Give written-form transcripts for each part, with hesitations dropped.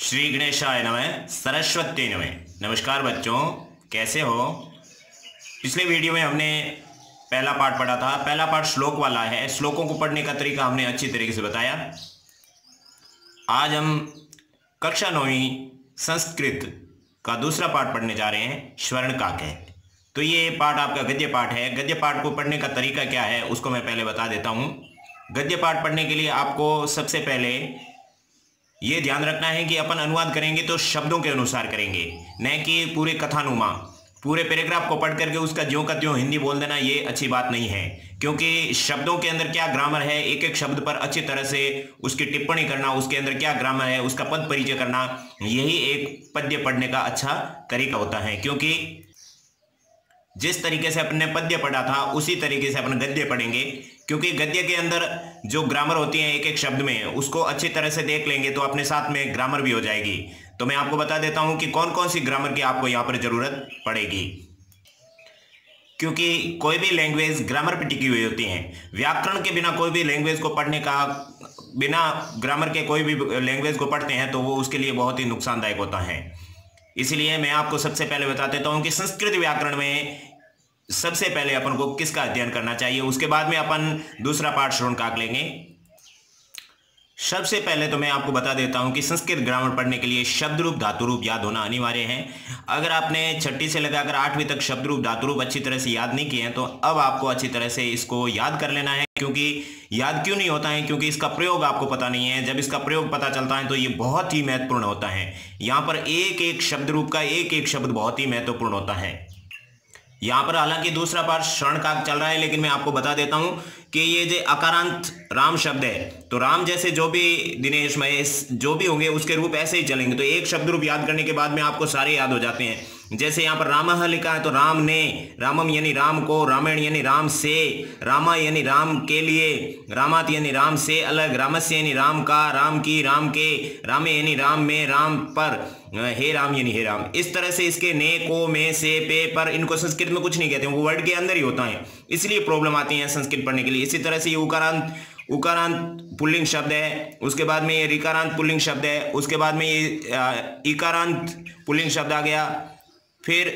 श्री गणेशाय नमः, सरस्वती नमः। नमस्कार बच्चों, कैसे हो। पिछले वीडियो में हमने पहला पार्ट पढ़ा था। पहला पार्ट श्लोक वाला है। श्लोकों को पढ़ने का तरीका हमने अच्छी तरीके से बताया। आज हम कक्षा 9वीं संस्कृत का दूसरा पार्ट पढ़ने जा रहे हैं, स्वर्ण काक है। तो ये पार्ट आपका गद्य पाठ है। गद्य पाठ को पढ़ने का तरीका क्या है उसको मैं पहले बता देता हूँ। गद्य पाठ पढ़ने के लिए आपको सबसे पहले ये ध्यान रखना है कि अपन अनुवाद करेंगे तो शब्दों के अनुसार करेंगे, न कि पूरे कथानुमा पूरे पैराग्राफ को पढ़ करके उसका ज्यों का त्यों हिंदी बोल देना। ये अच्छी बात नहीं है, क्योंकि शब्दों के अंदर क्या ग्रामर है, एक एक शब्द पर अच्छी तरह से उसकी टिप्पणी करना, उसके अंदर क्या ग्रामर है उसका पद परिचय करना, यही एक पद्य पढ़ने का अच्छा तरीका होता है। क्योंकि जिस तरीके से अपने पद्य पढ़ा था उसी तरीके से अपन गद्य पढ़ेंगे, क्योंकि गद्य के अंदर जो ग्रामर होती है एक एक शब्द में, उसको अच्छी तरह से देख लेंगे तो अपने साथ में ग्रामर भी हो जाएगी। तो मैं आपको बता देता हूं कि कौन कौन सी ग्रामर की आपको यहां पर जरूरत पड़ेगी, क्योंकि कोई भी लैंग्वेज ग्रामर पर टिकी हुई होती है। व्याकरण के बिना कोई भी लैंग्वेज को पढ़ने का, बिना ग्रामर के कोई भी लैंग्वेज को पढ़ते हैं तो वो उसके लिए बहुत ही नुकसानदायक होता है। इसलिए मैं आपको सबसे पहले बता देता हूं कि संस्कृत व्याकरण में सबसे पहले अपन को किसका अध्ययन करना चाहिए, उसके बाद में अपन दूसरा पाठ श्रवण काक लेंगे। सबसे पहले तो मैं आपको बता देता हूं कि संस्कृत ग्रामर पढ़ने के लिए शब्द रूप धातु रूप याद होना अनिवार्य है। अगर आपने छठी से लगाकर 8वीं तक शब्द रूप धातु रूप अच्छी तरह से याद नहीं किए हैं तो अब आपको अच्छी तरह से इसको याद कर लेना है। क्योंकि याद क्यों नहीं होता है, क्योंकि इसका प्रयोग आपको पता नहीं है। जब इसका प्रयोग पता चलता है तो ये बहुत ही महत्वपूर्ण होता है। यहाँ पर एक एक शब्द रूप का एक एक शब्द बहुत ही महत्वपूर्ण होता है। यहाँ पर हालांकि दूसरा पाठ श्रवण काक चल रहा है, लेकिन मैं आपको बता देता हूं कि ये जो अकारांत राम शब्द है, तो राम जैसे जो भी दिनेश महेश जो भी होंगे उसके रूप ऐसे ही चलेंगे। तो एक शब्द रूप याद करने के बाद में आपको सारे याद हो जाते हैं। जैसे यहाँ पर रामः लिखा है तो राम ने, रामम यानी राम को, रामायण यानी राम से, रामा यानी राम के लिए, रामात यानी राम से अलग, रामस्य यानी राम का, राम की, राम के, रामे यानी राम में, राम पर, हे राम यानी हे राम। इस तरह से इसके ने, को, में, से, पे, पर, इनको संस्कृत में कुछ नहीं कहते, वो वर्ड के अंदर ही होता है, इसलिए प्रॉब्लम आती है संस्कृत पढ़ने के लिए। इसी तरह से ये उकारांत पुल्लिंग शब्द है, उसके बाद में ये ऋकारांत पुल्लिंग शब्द है, उसके बाद में ये इकारांत पुल्लिंग शब्द आ गया, फिर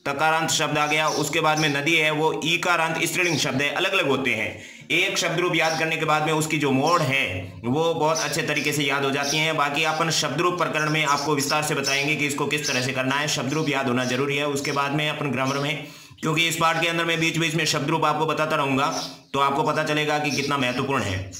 तकारांत शब्द आ गया, उसके बाद में नदी है वो ईकारांत स्त्रीलिंग शब्द है। अलग अलग होते हैं। एक शब्द रूप याद करने के बाद में उसकी जो मोड़ है वो बहुत अच्छे तरीके से याद हो जाती हैं। बाकी अपन शब्द रूप प्रकरण में आपको विस्तार से बताएंगे कि इसको किस तरह से करना है। शब्द रूप याद होना जरूरी है। उसके बाद में अपन ग्रामर में, क्योंकि इस पाठ के अंदर मैं बीच बीच में शब्द रूप आपको बताता रहूंगा तो आपको पता चलेगा कि कितना महत्वपूर्ण है।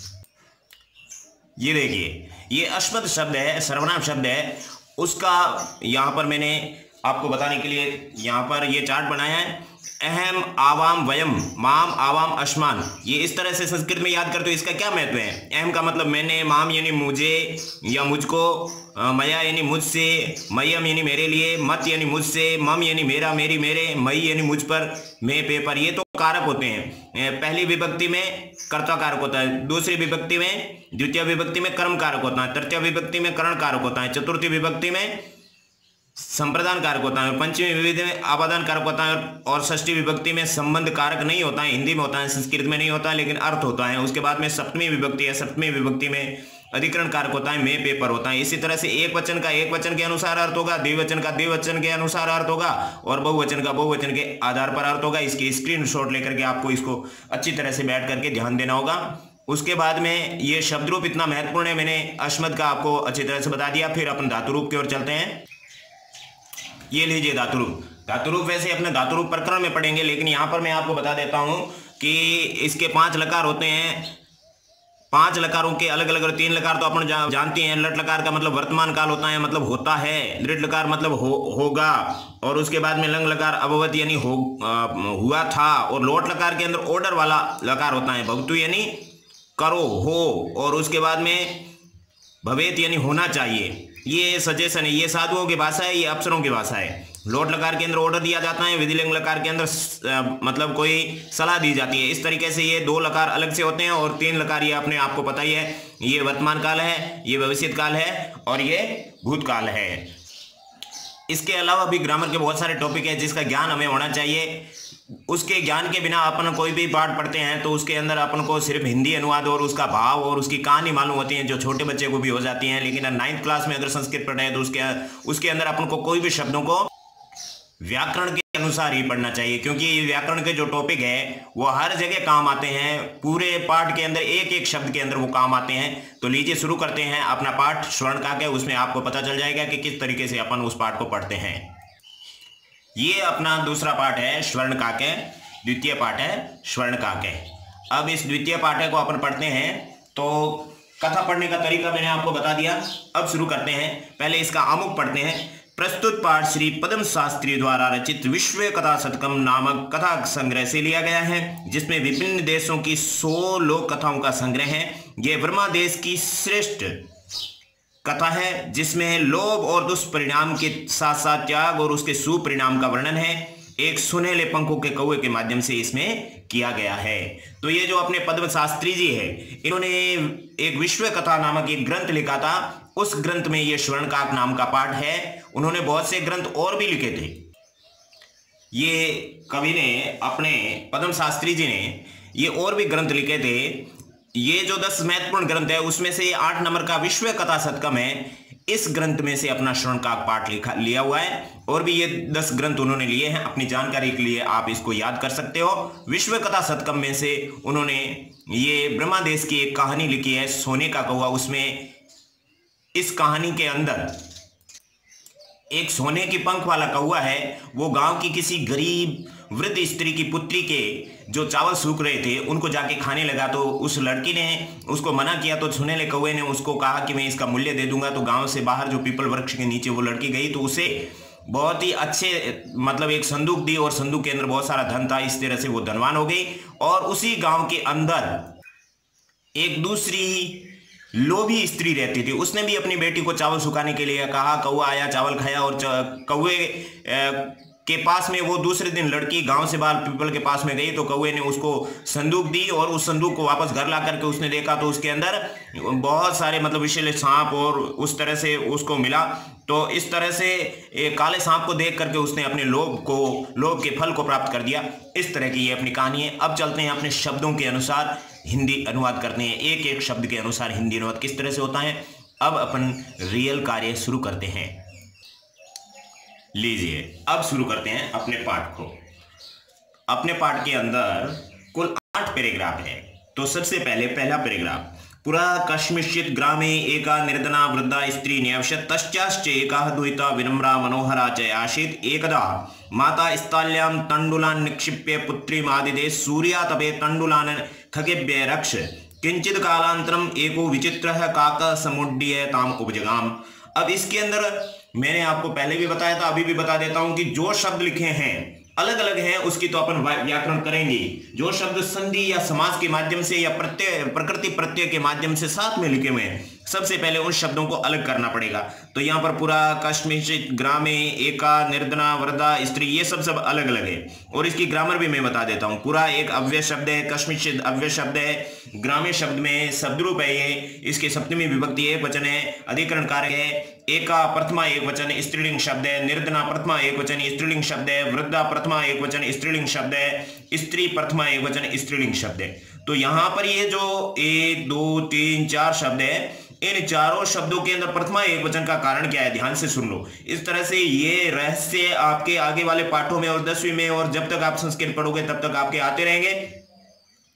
ये देखिए, ये अस्मत् शब्द है, सर्वनाम शब्द है। उसका यहाँ पर मैंने आपको बताने के लिए यहाँ पर ये चार्ट बनाया है। अहम, आवाम, वयम, माम, आवाम, अस्मान। ये इस तरह से संस्कृत में याद करते हो। इसका क्या महत्व है? अहम का मतलब मैंने, माम यानी मुझे या मुझको, मया यानी मुझसे, मयम यानी मेरे लिए, मत यानी मुझसे, मम यानी मेरा, मेरी, मेरे, मई यानी मुझ पर, मैं, पे, पर। ये तो कारक होते हैं। पहली विभक्ति में कर्ता कारक होता है, दूसरी विभक्ति में, द्वितीय विभक्ति में कर्म कारक होता है, तृतीय विभक्ति में करण कारक होता है, चतुर्थी विभक्ति में संप्रदान कारक होता है, पंचमी विभक्ति में आपादान कारक होता है, और षष्ठी विभक्ति में संबंध कारक नहीं होता है। हिंदी में होता है, संस्कृत में नहीं होता है, लेकिन अर्थ होता है। उसके बाद में सप्तमी विभक्ति है, सप्तमी विभक्ति में अधिकरण कारक होता है, में, पे, पर होता है। इसी तरह से एक वचन का एक वचन के अनुसार अर्थ होगा, द्विवचन का द्विवचन के अनुसार अर्थ होगा, और बहुवचन का बहुवचन के आधार पर अर्थ होगा। इसकी स्क्रीनशॉट लेकर के आपको इसको अच्छी तरह से बैठ करके ध्यान देना होगा। उसके बाद में ये शब्द रूप इतना महत्वपूर्ण है, मैंने अस्मत् का आपको अच्छी तरह से बता दिया। फिर अपन धातु रूप की ओर चलते हैं। ये लीजिए धातु रूप। धातु रूप वैसे अपने धातु रूप प्रकरण में पढ़ेंगे, लेकिन यहाँ पर मैं आपको बता देता हूँ कि इसके 5 लकार होते हैं। 5 लकारों के अलग अलग, 3 लकार तो अपन जानते हैं। लट लकार का मतलब वर्तमान काल होता है, मतलब होता है। दृढ़ लकार मतलब होगा, और उसके बाद में लंग लकार अभवत यानी हुआ था, और लोट लकार के अंदर ऑर्डर वाला लकार होता है, भवतु यानी करो, हो, और उसके बाद में भवेत यानी होना चाहिए। ये सजेशन है, ये साधुओं की भाषा है, ये अप्सरों की भाषा है। लोट लकार के अंदर ऑर्डर दिया जाता है, विधिलिंग लकार के अंदर मतलब कोई सलाह दी जाती है। इस तरीके से ये 2 लकार अलग से होते हैं, और 3 लकार ये अपने आपको पता ही है। ये वर्तमान काल है, ये भविष्य काल है, और ये भूतकाल है। इसके अलावा भी ग्रामर के बहुत सारे टॉपिक है जिसका ज्ञान हमें होना चाहिए। उसके ज्ञान के बिना अपन कोई भी पाठ पढ़ते हैं तो उसके अंदर अपन को सिर्फ हिंदी अनुवाद और उसका भाव और उसकी कहानी मालूम होती है, जो छोटे बच्चे को भी हो जाती हैं। लेकिन 9th क्लास में अगर संस्कृत पढ़े तो उसके अंदर अपन को कोई भी शब्दों को व्याकरण के अनुसार ही पढ़ना चाहिए, क्योंकि ये व्याकरण के जो टॉपिक है वो हर जगह काम आते हैं। पूरे पाठ के अंदर एक एक शब्द के अंदर वो काम आते हैं। तो लीजिए शुरू करते हैं अपना पाठ स्वर्णकाक है। उसमें आपको पता चल जाएगा कि किस तरीके से अपन उस पाठ को पढ़ते हैं। ये अपना दूसरा पाठ है स्वर्णकाक है, द्वितीय पाठ है स्वर्णकाक है। अब इस द्वितीय पाठ को अपन पढ़ते हैं। तो कथा पढ़ने का तरीका मैंने आपको बता दिया। अब शुरू करते हैं। पहले इसका आमुख पढ़ते हैं। प्रस्तुत पाठ श्री पद्म शास्त्री द्वारा रचित विश्व कथा शतकम नामक कथा संग्रह से लिया गया है, जिसमें विभिन्न देशों की 100 लोक कथाओं का संग्रह है। यह ब्रह्मा देश की श्रेष्ठ कथा है, जिसमें लोभ और दुष्परिणाम के साथ साथ त्याग और उसके सुपरिणाम का वर्णन है। एक सुनहले पंखों के कौवे के माध्यम से इसमें किया गया है। तो ये जो अपने पद्म शास्त्री जी है, इन्होंने एक विश्व कथा नामक एक ग्रंथ लिखा था। उस ग्रंथ में ये स्वर्णकाक नाम का पाठ है। उन्होंने बहुत से ग्रंथ और भी लिखे थे। ये कवि ने, अपने पद्म शास्त्री जी ने ये और भी ग्रंथ लिखे थे। ये जो 10 महत्वपूर्ण ग्रंथ है उसमें से 8 नंबर का विश्व कथा शतकम है। इस ग्रंथ में से अपना स्वर्णकाक पाठ लिया हुआ है। और भी ये 10 ग्रंथ उन्होंने लिए हैं। अपनी जानकारी के लिए आप इसको याद कर सकते हो। विश्व कथा शतकम में से उन्होंने ये ब्रह्मा देश की एक कहानी लिखी है, सोने का कौवा। उसमें इस कहानी के अंदर एक सोने की पंख वाला कौवा है। वो गांव की किसी गरीब वृद्ध स्त्री की पुत्री के जो चावल सूख रहे थे उनको जाके खाने लगा। तो उस लड़की ने उसको मना किया। तो सुनहले कौवे ने उसको कहा कि मैं इसका मूल्य दे दूंगा। तो गांव से बाहर जो पीपल वृक्ष के नीचे वो लड़की गई तो उसे बहुत ही अच्छे मतलब एक संदूक दी और संदूक के अंदर बहुत सारा धन था। इस तरह से वो धनवान हो गई। और उसी गांव के अंदर एक दूसरी लोभी स्त्री रहती थी। उसने भी अपनी बेटी को चावल सुखाने के लिए कहा। कौवा आया, चावल खाया। और कौवे के पास में वो दूसरे दिन लड़की गांव से बाहर पीपल के पास में गई। तो कौवे ने उसको संदूक दी और उस संदूक को वापस घर ला करके उसने देखा तो उसके अंदर बहुत सारे मतलब विषैले सांप और उस तरह से उसको मिला। तो इस तरह से काले सांप को देख करके उसने अपने लोभ के फल को प्राप्त कर दिया। इस तरह की ये अपनी कहानी है। अब चलते हैं अपने शब्दों के अनुसार हिंदी अनुवाद करते हैं। एक एक शब्द के अनुसार हिंदी अनुवाद किस तरह से होता है। अब अपन रियल कार्य शुरू करते हैं। लीजिए अब शुरू करते हैं अपने पाठ को। अपने पाठ के अंदर कुल 8 पैराग्राफ है। तो सबसे पहले पहला पैराग्राफ। पुरा कश्मीचित् ग्रामे एका निर्धना वृद्धा स्त्री न्यवशत् तश्चाश्च एका दुहिता विनम्रा मनोहरा च आसीत्। एकदा माता स्थाल्यां तण्डुलान् निक्षिप्य पुत्रीमादिदे सूर्यातपे तण्डुलान् खगेभ्यः रक्ष। किंचित् कालांतरम् एको विचित्रः काकः समुड्डीय ताम् उपजगाम। अब इसके अंदर मैंने आपको पहले भी बताया था, अभी भी बता देता हूं कि जो शब्द लिखे हैं अलग अलग हैं, उसकी तो अपन व्याकरण करेंगे। जो शब्द संधि या समास के माध्यम से या प्रकृति प्रत्यय के माध्यम से साथ में लिखे हुए हैं, सबसे पहले उन शब्दों को अलग करना पड़ेगा। तो यहाँ पर पूरा कश्मीचित् ग्रामे एका निर्धना वृद्धा स्त्री, ये सब अलग अलग है। और इसकी ग्रामर भी मैं बता देता हूँ। पूरा एक अव्यय शब्द है, कश्मीचित् अव्यय शब्द है, ग्रामे शब्द में शब्दरूप है ये। इसके सप्तमी विभक्ति एक वचन है, अधिकरण कारक है। एका प्रथमा एक वचन स्त्रीलिंग शब्द है, निर्धना प्रथमा एक वचन स्त्रीलिंग शब्द है, वृद्धा प्रथमा एक वचन स्त्रीलिंग शब्द है, स्त्री प्रथमा एक वचन स्त्रीलिंग शब्द है। तो यहाँ पर ये जो 1 2 3 4 शब्द है, इन चारों शब्दों के अंदर प्रथमा एक वचन का कारण क्या है, ध्यान से सुन लो। इस तरह से ये रहस्य आपके आगे वाले पाठों में और 10वीं में और जब तक आप संस्कृत पढ़ोगे तब तक आपके आते रहेंगे।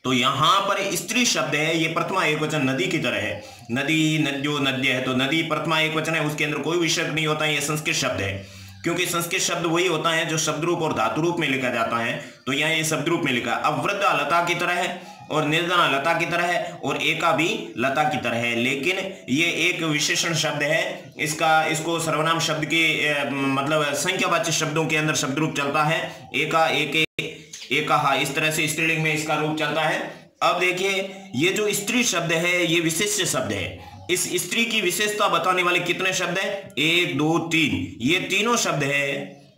तो यहां पर स्त्री शब्द है, ये प्रथमा एक वचन नदी की तरह है। नदी, नद्यो, नद्य है। तो नदी प्रथमा एक वचन है, उसके अंदर कोई विसर्ग नहीं होता है। ये संस्कृत शब्द है, क्योंकि संस्कृत शब्द वही होता है जो शब्द रूप और धातु रूप में लिखा जाता है। तो यहाँ ये शब्द रूप में लिखा। अब वृद्धा लता की तरह है और निर्धना लता की तरह है और एका भी लता की तरह है। लेकिन ये एक विशेषण शब्द है। इसको सर्वनाम शब्द के मतलब संख्यावाचक शब्दों के अंदर शब्द रूप चलता है। एका, एके, एका, इस तरह से स्त्रीलिंग में इसका रूप चलता है। अब देखिए ये जो स्त्री शब्द है ये विशेष्य शब्द है। इस स्त्री की विशेषता बताने वाले कितने शब्द हैं? 1 2 3, ये तीनों शब्द है।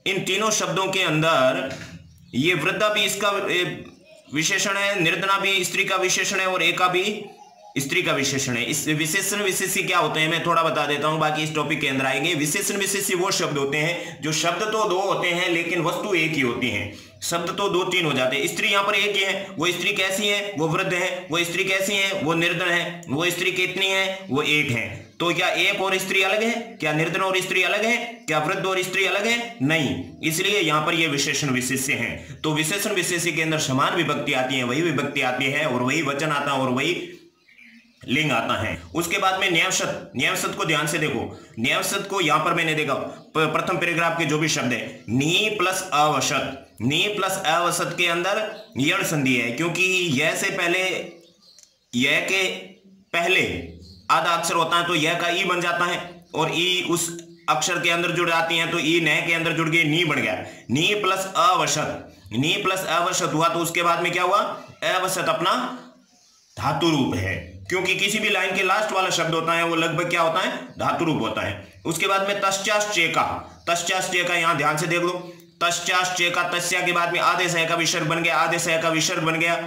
इन तीनों शब्दों के अंदर ये वृद्धा भी इसका विशेषण है, निर्धना भी स्त्री का विशेषण है और एका भी स्त्री का विशेषण है। इस विशेषण विशेषी क्या होते हैं मैं थोड़ा बता देता हूं, बाकी इस टॉपिक के अंदर आएंगे। विशेषण विशेषी वो शब्द होते हैं जो शब्द तो 2 होते हैं लेकिन वस्तु एक ही होती है। शब्द तो 2 3 हो जाते हैं। स्त्री यहाँ पर एक ही है, वो स्त्री कैसी है, वो वृद्ध है। वो स्त्री कैसी है, वो निर्धन है। वो स्त्री कितनी है, वो एक है। तो क्या एक और स्त्री अलग है? क्या निर्धन और स्त्री अलग है? क्या वृद्ध और स्त्री अलग है? नहीं। इसलिए यहाँ पर ये विशेषण विशेष्य हैं। तो विशेषण विशेष्य के अंदर समान विभक्ति आती है, वही विभक्ति आती है और वही वचन आता है और वही लिंग आता है। उसके बाद में न्यायशत, न्यायशत को ध्यान से देखो। न्यायशत को यहां पर मैंने देखा प्रथम पैराग्राफ के जो भी शब्द है, नी प्लस अवशत, नी प्लस अवशत के अंदर यण संधि है, क्योंकि यह से पहले, यह के पहले आधा अक्षर होता है तो यह का ई बन जाता है और ई उस अक्षर के अंदर जुड़ जाती है तो ई न के अंदर जुड़ गई, नी बन गया। नी प्लस अवशत, नी प्लस अवशत हुआ तो उसके बाद में क्या हुआ, अवशत अपना धातु रूप है, क्योंकि किसी भी लाइन के लास्ट वाला शब्द होता है वो लगभग क्या होता है, धातु रूप होता है। उसके बाद में तश्चाश्चेका, तश्चाश्चेका यहां ध्यान से देख लो। तश्चाश्चेका, तस्या के बाद में आधे सह का विसर्ग बन गया, आधे सह का विसर्ग बन गया।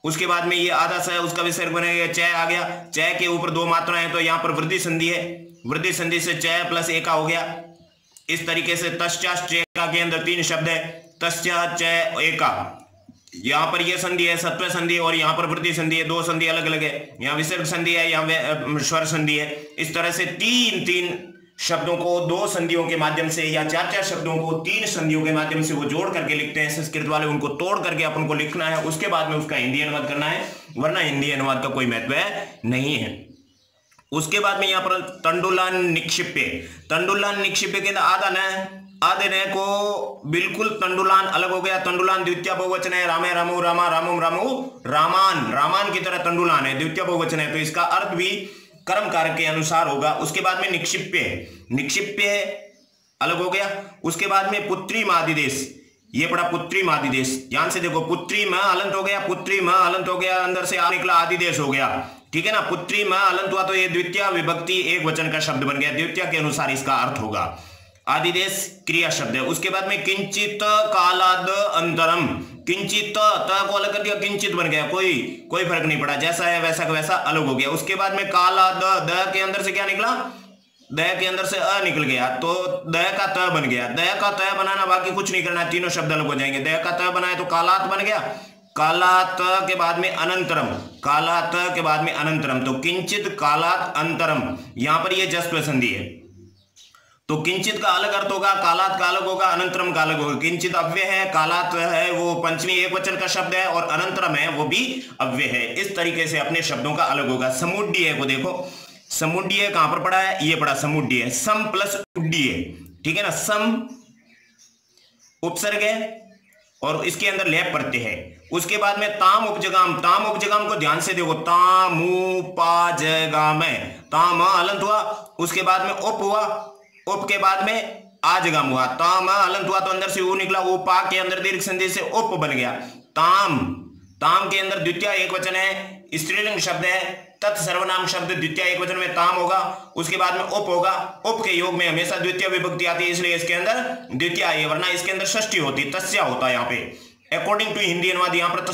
उसके बाद में ये आधा सह उसका विसर्ग बन गया, चय आ गया। चय के ऊपर 2 मात्राएं हैं तो यहां पर वृद्धि संधि है, वृद्धि संधि से चय प्लस एका हो गया। इस तरीके से तश्चाश्चेका के अंदर 3 शब्द है, तस्या चय एका। यहां पर यह संधि है सत्व संधि और यहां पर वृद्धि संधि है, 2 संधि अलग अलग है। यहां विसर्ग संधि है, यहां स्वर संधि है। इस तरह से 3 शब्दों को 2 संधियों के माध्यम से या 4 शब्दों को 3 संधियों के माध्यम से वो जोड़ करके लिखते हैं। संस्कृत वाले उनको तोड़ करके अपन को लिखना है, उसके बाद में उसका हिंदी अनुवाद करना है, वरना हिंदी अनुवाद का कोई महत्व नहीं है। उसके बाद में यहां पर तंडुलान निक्षिप्य, तंडुलान निक्षिप्य के आधा न, आधे न को बिल्कुल तंडुलान अलग हो गया। तंडुलान द्वितीय बहुवचन है, रामे रामो रामा रामो रामो रामान, रामान की तरह तंडुलान है, द्वितीय बहुवचन है तो इसका अर्थ भी कर्म कारक के अनुसार होगा। उसके बाद में निक्षिप्य, निक्षिप्य अलग हो गया। उसके बाद में पुत्री मादिदेश, ये पड़ा पुत्री मादिदेश, ध्यान से देखो। पुत्री में अलंत हो गया, पुत्री में अलंत हो गया, अंदर से आ निकला आदिदेश हो गया, ठीक है ना। पुत्री में अलंत हुआ तो ये द्वितीय विभक्ति एक वचन का शब्द बन गया, द्वितीय के अनुसार इसका अर्थ होगा। आदिदेश क्रिया शब्द है। उसके बाद में किंचित कालाद अंतरम, किंचित त को अलग कर दिया, किंचित बन गया, कोई फर्क नहीं पड़ा, जैसा है वैसा का वैसा अलग हो गया। उसके बाद में काला द के अंदर से क्या निकला, द के अंदर से अ निकल गया तो द का त बन गया। द का त बनाना बाकी कुछ नहीं करना है, तीनों शब्द अलग हो जाएंगे। द का त बनाए तो कालात बन गया, कालात के बाद में अनंतरम, कालात के बाद में अनंतरम, तो किंचित कालात अंतरम, यहां पर यह जस्व संधि है तो किंचित का अलग अर्थ होगा, कालात का अलग होगा, अनंतरम का अलग होगा। किंचित अव्यय है, कालात है वो पंचमी एक वचन का शब्द है और अनंतरम है वो भी अव्यय है। इस तरीके से अपने शब्दों का अलग होगा। समुड्डीय को देखो, समुड्डीय कहां पर पड़ा है, ये पड़ा समुड्डीय, सम प्लस उड्डीय, ठीक है ना। सम उपसर्ग है और इसके अंदर लेप प्रत्यय है। उसके बाद में ताम उपजगाम, ताम उपजगाम को ध्यान से देखो, तामू पाजगाम, ताम अलंत हुआ, उसके बाद में उप हुआ, उप के बाद में आजगाम हुआ, ताम अलंत हुआ तो अंदर से ऊ निकला, वो पा के अंदर दीर्घ संधि से उप बन गया। ताम, ताम के अंदर द्वितीय एक वचन है, स्त्रीलिंग शब्द है, तत्सर्वनाम शब्द द्वितीय एक वचन में ताम होगा, उसके बाद में उप होगा। उप के योग में हमेशा द्वितीय विभक्ति आती है, इसलिए इसके अंदर द्वितीय आई है, वरना इसके अंदर षष्ठी होती, तस्या होता है। यहाँ पे अकॉर्डिंग टू हिंदी अनुवाद यहाँ पर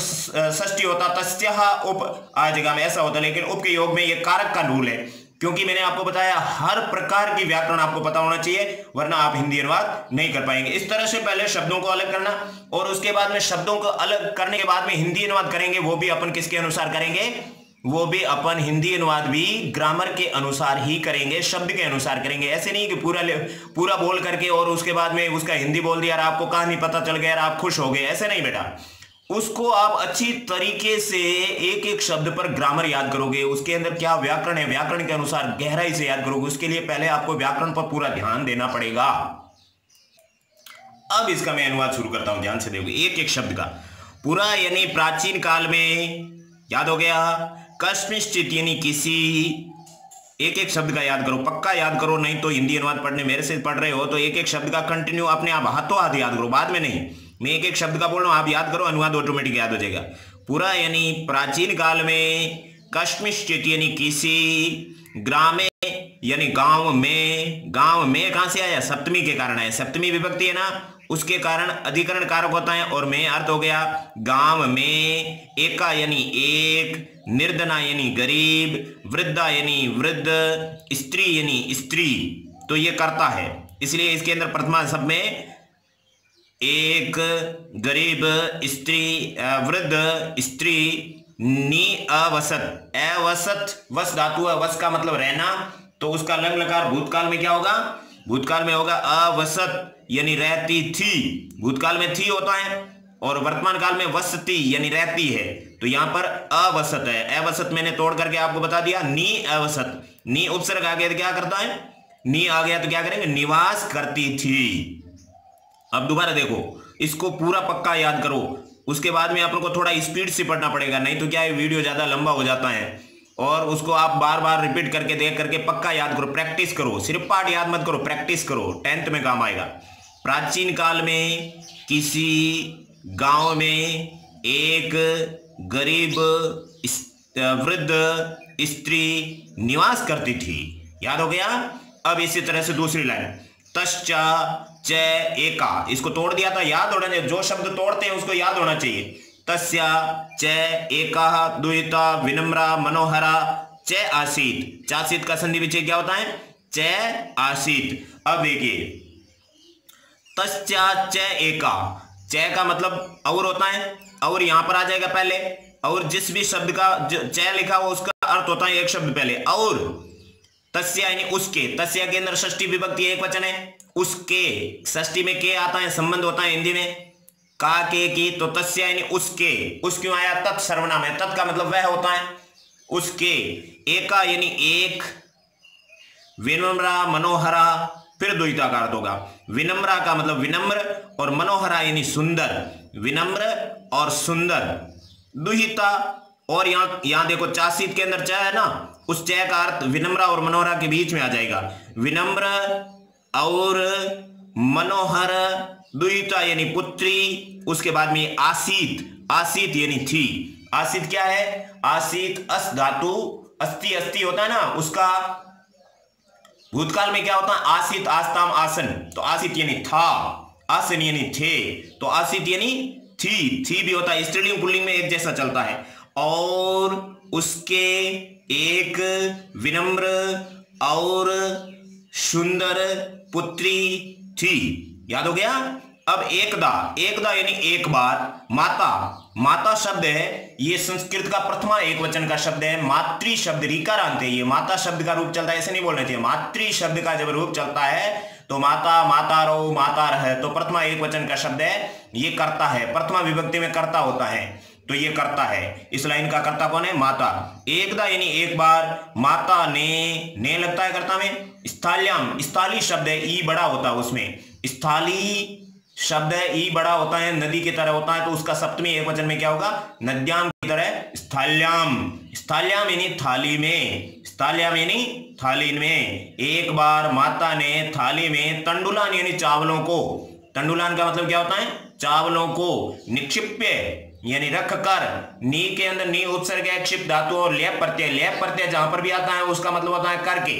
षष्ठी होता, तस्या उप आजगाम ऐसा होता, लेकिन उप के योग में ये कारक का रूल है, क्योंकि मैंने आपको बताया हर प्रकार की व्याकरण आपको पता होना चाहिए, वरना आप हिंदी अनुवाद नहीं कर पाएंगे। इस तरह से पहले शब्दों को अलग करना और उसके बाद में शब्दों को अलग करने के बाद में हिंदी अनुवाद करेंगे, वो भी अपन किसके अनुसार करेंगे, वो भी अपन हिंदी अनुवाद भी ग्रामर के अनुसार ही करेंगे, शब्द के अनुसार करेंगे। ऐसे नहीं कि पूरा बोल करके और उसके बाद में उसका हिंदी बोल दिया और आपको कहानी पता चल गया और आप खुश हो गए, ऐसे नहीं बेटा। उसको आप अच्छी तरीके से एक एक शब्द पर ग्रामर याद करोगे, उसके अंदर क्या व्याकरण है, व्याकरण के अनुसार गहराई से याद करोगे। उसके लिए पहले आपको व्याकरण पर पूरा ध्यान देना पड़ेगा। अब इसका मैं अनुवाद शुरू करता हूं, ध्यान से देखो एक एक शब्द का पूरा। यानी प्राचीन काल में याद हो गया, कस्मिश्चित यानी किसी, एक एक शब्द का याद करो, पक्का याद करो, नहीं तो हिंदी अनुवाद पढ़ने मेरे से पढ़ रहे हो तो एक एक शब्द का कंटिन्यू अपने आप हाथों हाथ याद करो, बाद में नहीं। मैं एक एक शब्द का बोल रहा हूं, आप याद करो, अनुवाद ऑटोमेटिक याद हो जाएगा पूरा। यानी प्राचीन काल में, कस्मिश्चित यानी किसी, ग्रामे यानी गांव में, गांव में कहां से आया, सप्तमी के कारण है, सप्तमी विभक्ति है ना, उसके कारण अधिकरण कारक होता है और में अर्थ हो गया गांव में। एका यानी एक, निर्धना यानी गरीब, वृद्धा यानी वृद्ध, स्त्री यानी स्त्री, तो ये करता है, इसलिए इसके अंदर प्रथमा शब्द में एक गरीब स्त्री, वृद्ध स्त्री, निअवसत, अवसत वस धातु है, वस का मतलब रहना, तो उसका लंग लकार भूतकाल में क्या होगा, भूतकाल में होगा अवसत यानी रहती थी, भूतकाल में थी होता है, और वर्तमान काल में वसती यानी रहती है, तो यहां पर अवसत है। अवसत मैंने तोड़ करके आपको बता दिया। नी अवसत, नी उपसर्ग आ गया तो क्या करता है, नी आ गया तो क्या करेंगे, निवास करती थी। अब दोबारा देखो, इसको पूरा पक्का याद करो, उसके बाद में आप लोग को थोड़ा स्पीड से पढ़ना पड़ेगा, नहीं तो क्या है वीडियो ज्यादा लंबा हो जाता है, और उसको आप बार बार रिपीट करके देख करके पक्का याद करो, प्रैक्टिस करो, सिर्फ पाठ याद मत करो, प्रैक्टिस करो, 10th में काम आएगा। प्राचीन काल में किसी गांव में एक गरीब वृद्ध स्त्री निवास करती थी। याद हो गया। अब इसी तरह से दूसरी लाइन, तस्चा च एका, इसको तोड़ दिया था, याद होना चाहिए, जो शब्द तोड़ते हैं उसको याद होना चाहिए। तस्या च एका दुहिता विनम्रा मनोहरा च आसीत, चासीत का संधि विच्छेद क्या होता है, च आसीत। अब देखिए, तस्या च एका, च का मतलब और होता है, और यहां पर आ जाएगा पहले, और जिस भी शब्द का च लिखा हो उसका अर्थ होता है एक शब्द पहले, और तस्या यानी उसके, तस्या के अंदर षष्ठी विभक्ति एक वचन है, उसके, षष्ठी में के आता है, संबंध होता है हिंदी में का के की, तो तस्या यानी उसके, उस क्यों आया, तत् सर्वनाम है, तत् का मतलब वह होता है, उसके, एका यानी एक, विनम्रा मनोहरा, फिर द्विता का अर्थ होगा, विनम्रा का मतलब विनम्र, और मनोहरा यानी सुंदर, विनम्र और सुंदर, दुहिता, और यहां देखो चासीत के अंदर च है ना, उस च का अर्थ विनम्रा और मनोहरा के बीच में आ जाएगा, विनम्र और मनोहर, दुहिता यानी पुत्री, उसके बाद में आसीत, आसीत यानी थी, आसीत क्या है, आसीत अस धातु, अस्ति अस्ति होता है ना, उसका भूतकाल में क्या होता है, आसीत आस्ताम आसन, तो आसीत यानी था, आसन यानी थे, तो आसीत यानी थी भी होता है, स्त्रीलिंग पुल्लिंग में एक जैसा चलता है, और उसके एक विनम्र और सुंदर पुत्री थी। याद हो गया। अब एकदा, एकदा यानी एक बार, माता, माता शब्द है, ये संस्कृत का प्रथमा एक वचन का शब्द है, मातृ शब्द रीकारांत है, ये माता शब्द का रूप चलता है, ऐसे नहीं बोलना चाहिए, मातृ शब्द का जब रूप चलता है तो माता, माता रो, माता रह, तो प्रथमा एक वचन का शब्द है, ये करता है, प्रथमा विभक्ति में कर्ता होता है, तो ये करता है, इस लाइन का कर्ता कौन है, माता। एकदा यानी एक बार, माता ने लगता है कर्ता में, स्थाल्याम, स्थाली शब्द है, ई बड़ा होता है उसमें, स्थाली शब्द है, ई बड़ा होता है, नदी की तरह होता है, तो उसका सप्तमी एक वचन में क्या होगा, नद्याम की तरह, स्थाल्याम, स्थाल्याम यानी थाली में, स्थाल्याम यानी थाली में, एक बार माता ने थाली में तंडुलान यानी चावलों को, तंडुलान का मतलब क्या होता है, चावलों को, निक्षिप्य यानी रख कर, नी के अंदर नी उपसर्ग है, क्षिप्त धातु, और लेप प्रत्यय, लेप प्रत्यय जहां पर भी आता है उसका मतलब होता है करके,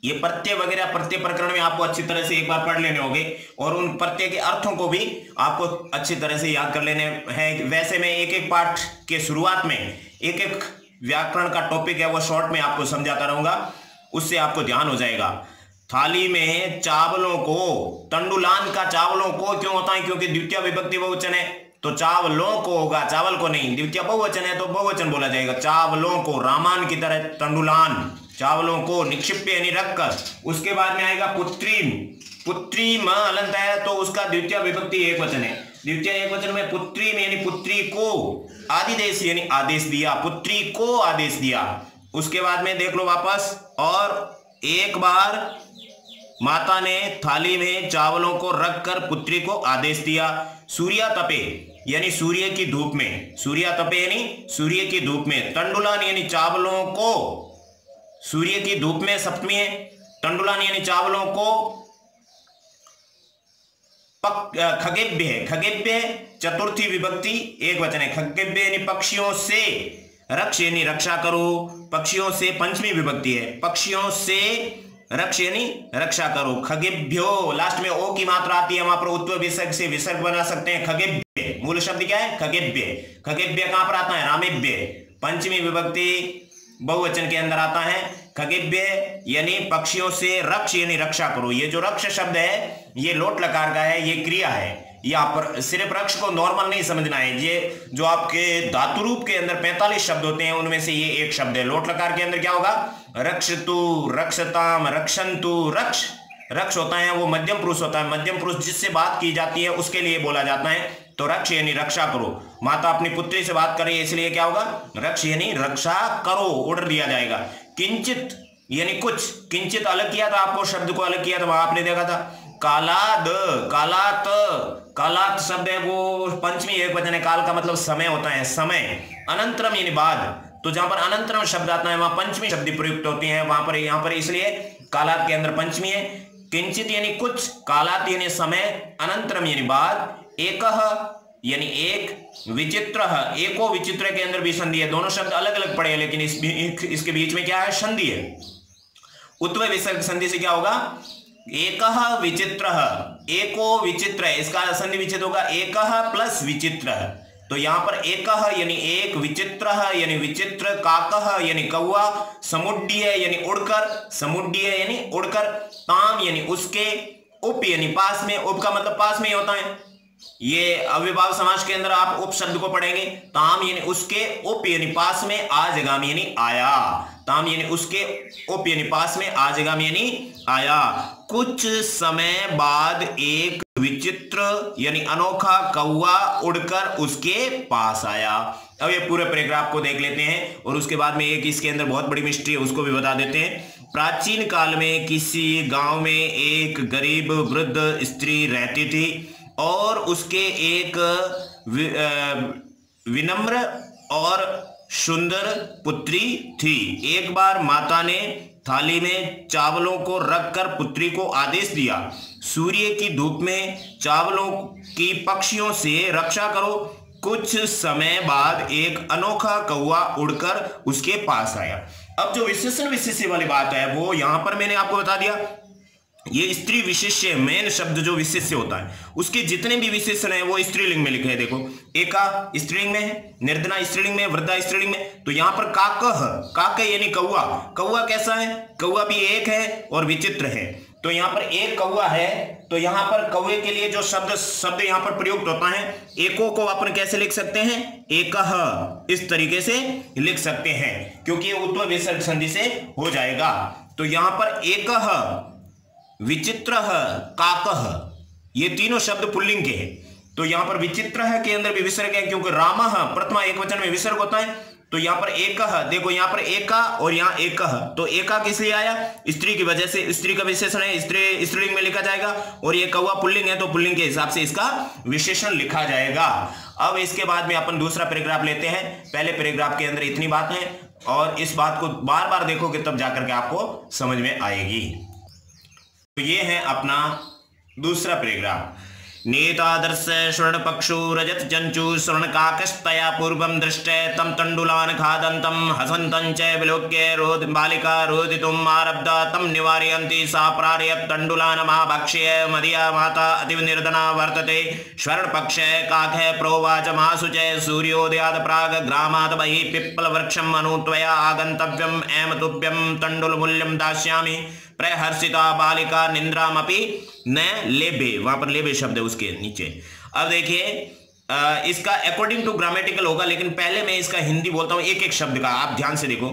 ये प्रत्यय वगैरह प्रत्यय प्रकरण में आपको अच्छी तरह से एक बार पढ़ लेने होंगे, और उन प्रत्यय के अर्थों को भी आपको अच्छी तरह से याद कर लेने हैं। वैसे मैं एक एक पाठ के शुरुआत में एक एक व्याकरण का टॉपिक है वो शॉर्ट में आपको समझाता रहूंगा, उससे आपको ध्यान हो जाएगा। थाली में चावलों को, तंडुलान का चावलों को क्यों होता है, क्योंकि द्वितीय विभक्ति बहुवचन है, तो चावलों को होगा, चावल को नहीं, द्वितीय बहुवचन है तो बहुवचन बोला जाएगा, चावलों को, रामान की तरह तंडुलान, चावलों को, निक्षिप्य यानी रखकर, उसके बाद में आएगा पुत्री, पुत्री म अलंत है तो उसका द्वितीय विभक्ति एक वचन है, द्वितीय एक वचन में पुत्री में यानी पुत्री को, आदिदेश यानी आदेश दिया, पुत्री को आदेश दिया। उसके बाद में देख लो वापस, और एक बार माता ने थाली में चावलों को रखकर पुत्री को आदेश दिया। सूर्या तपे यानी सूर्य की धूप में, सूर्या तपे यानी सूर्य की धूप में, तंडुलान यानी चावलों को, सूर्य की धूप में सप्तमी है, तंडुलान यानी चावलों को, खगेभ्य है, खगेभ्य चतुर्थी विभक्ति एक वचन है, खगेभ्य यानी पक्षियों से, रक्ष यानी रक्षा करो, पक्षियों से पंचमी विभक्ति है, पक्षियों से रक्ष यानी रक्षा करो, खगेभ्यो, लास्ट में ओ की मात्रा आती है, वहां पर उत्तर विसर्ग से विसर्ग बना सकते हैं, खगेभ्य, मूल शब्द क्या है, खगेभ्य, खगेभ्य कहां पर आता है, रामेभ्य, पंचमी विभक्ति बहुवचन के अंदर आता है, खगेभ्य यानी पक्षियों से, रक्ष यानी रक्षा करो, ये जो रक्ष शब्द है ये लोट लकार का है, ये क्रिया है, यहाँ पर सिर्फ रक्ष को नॉर्मल नहीं समझना है, ये जो आपके धातु रूप के अंदर 45 शब्द होते हैं उनमें से ये एक शब्द है। लोट लकार के अंदर क्या होगा, रक्षतु, रक्षताम, रक्षन्तु। रक्ष, रक्ष होता है वो मध्यम पुरुष होता है, मध्यम पुरुष जिससे बात की जाती है उसके लिए बोला जाता है। तो रक्ष यानी रक्षा करो, माता अपनी पुत्री से बात कर रही है इसलिए क्या होगा, रक्ष यानी रक्षा करो, ऑर्डर दिया जाएगा। किंचित यानी कुछ, किंचित अलग किया था आपको, शब्द को अलग किया था, वहां आपने देखा था कालाद, कालात, कालात शब्द है वो पंचमी एक वचन है, काल का मतलब समय होता है, समय। अनंतरम यानी बाद, तो जहां पर अनंतरम शब्द आता है वहां पंचमी शब्द प्रयुक्त होती है, वहां पर यहाँ पर इसलिए कालात के अंदर पंचमी है। किंचित यानी कुछ, कालात यानी समय, अनंतरम यानी बाद, एकह यानी एक, विचित्र, एको विचित्र के अंदर भी संधि है। दोनों शब्द अलग अलग पड़े हैं लेकिन इसके बीच में क्या है, संधि है। उत्वय विसर्ग संधि से क्या होगा, एकह विचित्र, एको विचित्र, इसका संधि विच्छेद होगा एकह प्लस विचित्र। तो यहां पर एकह यानी एक, विचित्र यानी विचित्र, काकह यानी कौआ, समुड्डीय यानी उड़कर, समुड्डीय यानी उड़कर, ताम यानी उसके, उप यानी पास में, उप का मतलब पास में ही होता है। ये अव्ययभाव समास के अंदर आप उप शब्द को पढ़ेंगे। ताम यानी उसके, उप यानी पास में, आजगामी यानी आया। ताम यानी उसके, उप यानी पास में, आजगामी यानी आया। कुछ समय बाद एक विचित्र यानी अनोखा कौवा उड़कर उसके पास आया। अब ये पूरे पैराग्राफ को देख लेते हैं और उसके बाद में एक इसके अंदर बहुत बड़ी मिस्ट्री है उसको भी बता देते हैं। प्राचीन काल में किसी गांव में एक गरीब वृद्ध स्त्री रहती थी और उसके एक विनम्र और सुंदर पुत्री थी। एक बार माता ने थाली में चावलों को रखकर पुत्री को आदेश दिया, सूर्य की धूप में चावलों की पक्षियों से रक्षा करो। कुछ समय बाद एक अनोखा कौवा उड़कर उसके पास आया। अब जो विशेषण विशेष्य वाली बात है वो यहां पर मैंने आपको बता दिया, ये स्त्री विशेष्य मेन शब्द जो विशेष्य होता है उसके जितने भी विशेषण है वो स्त्रीलिंग में लिखे हैं। देखो एका स्त्रीलिंग में है, निर्धना स्त्रीलिंग में, वृद्धा स्त्रीलिंग में। तो यहाँ पर काकह, काकह यानी कौवा, कौवा कैसा है, कौवा भी एक है और विचित्र है। तो यहाँ पर एक कौवा है, तो यहाँ पर कौवे के लिए जो शब्द यहाँ पर प्रयुक्त होता है, एको को अपन कैसे लिख सकते हैं, एकह, इस तरीके से लिख सकते हैं क्योंकि ये उत्वय विसर्ग संधि से हो जाएगा। तो यहाँ पर एकह, विचित्र, काकह, ये तीनों शब्द पुल्लिंग के हैं। तो यहां पर विचित्र के अंदर भी विसर्ग है क्योंकि रामः प्रथमा एकवचन में विसर्ग होता है। तो यहां पर एकह, देखो यहां पर एका और यहां एकह, तो एका किस लिए आया, स्त्री की वजह से, स्त्री का विशेषण है, स्त्रीलिंग में लिखा जाएगा। और ये कौवा पुल्लिंग है तो पुल्लिंग के हिसाब से इसका विशेषण लिखा जाएगा। अब इसके बाद में अपन दूसरा पैराग्राफ लेते हैं। पहले पैराग्राफ के अंदर इतनी बात है और इस बात को बार बार देखोगे तब जाकर के आपको समझ में आएगी। तो ये है अपना दूसरा पैराग्राफ। नेतादर्श स्वर्ण पक्षु रजत चंचु स्वर्ण काकस्तया पूर्वं दृष्टे तम तंडुलान खादंतम हसंतं च विलोक्य रोद बालिका रोदितुम् आरब्धा तम निवारयन्ति सा प्रारयत् तंडुलान महाभक्ष्य मदिया माता अतिव निर्धना वर्तते। स्वर्ण पक्ष काक प्रोवाच महासुच सूर्योदयाद प्राग ग्रामात् बहिः पिप्पल वृक्षम् अनुत्वया आगंतव्यम् एम तुभ्यं तंडुल मूल्यं दास्यामि। प्रहर्षिता बालिका निंद्रामपि न लेबे, वहां पर लेबे शब्द है उसके नीचे। अब देखिए इसका अकॉर्डिंग टू ग्रामेटिकल होगा लेकिन पहले मैं इसका हिंदी बोलता हूं एक एक शब्द का, आप ध्यान से देखो।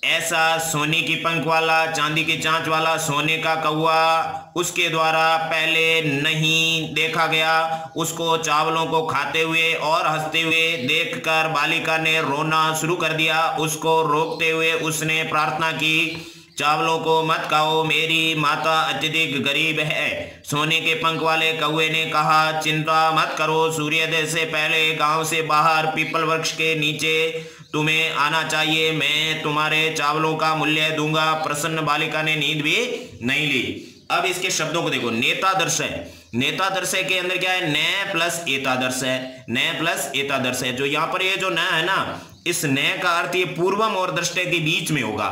ऐसा सोने की पंख वाला, चांदी की चांच वाला, सोने का कौवा उसके द्वारा पहले नहीं देखा गया। उसको चावलों को खाते हुए और हंसते हुए देखकर बालिका ने रोना शुरू कर दिया। उसको रोकते हुए उसने प्रार्थना की, चावलों को मत खाओ, मेरी माता अत्यधिक गरीब है। सोने के पंख वाले कौवे ने कहा, चिंता मत करो, सूर्योदय से पहले गांव से बाहर पीपल वृक्ष के नीचे तुम्हें आना चाहिए, मैं तुम्हारे चावलों का मूल्य दूंगा। प्रसन्न बालिका ने नींद भी नहीं ली। अब इसके शब्दों को देखो, नेतादर्श है, नेतादर्श के अंदर क्या है, न प्लस एतादर्श है, न प्लस एतादर्श है। जो यहाँ पर ये जो न है ना, इस न का अर्थ ये पूर्वम और दृष्टि के बीच में होगा।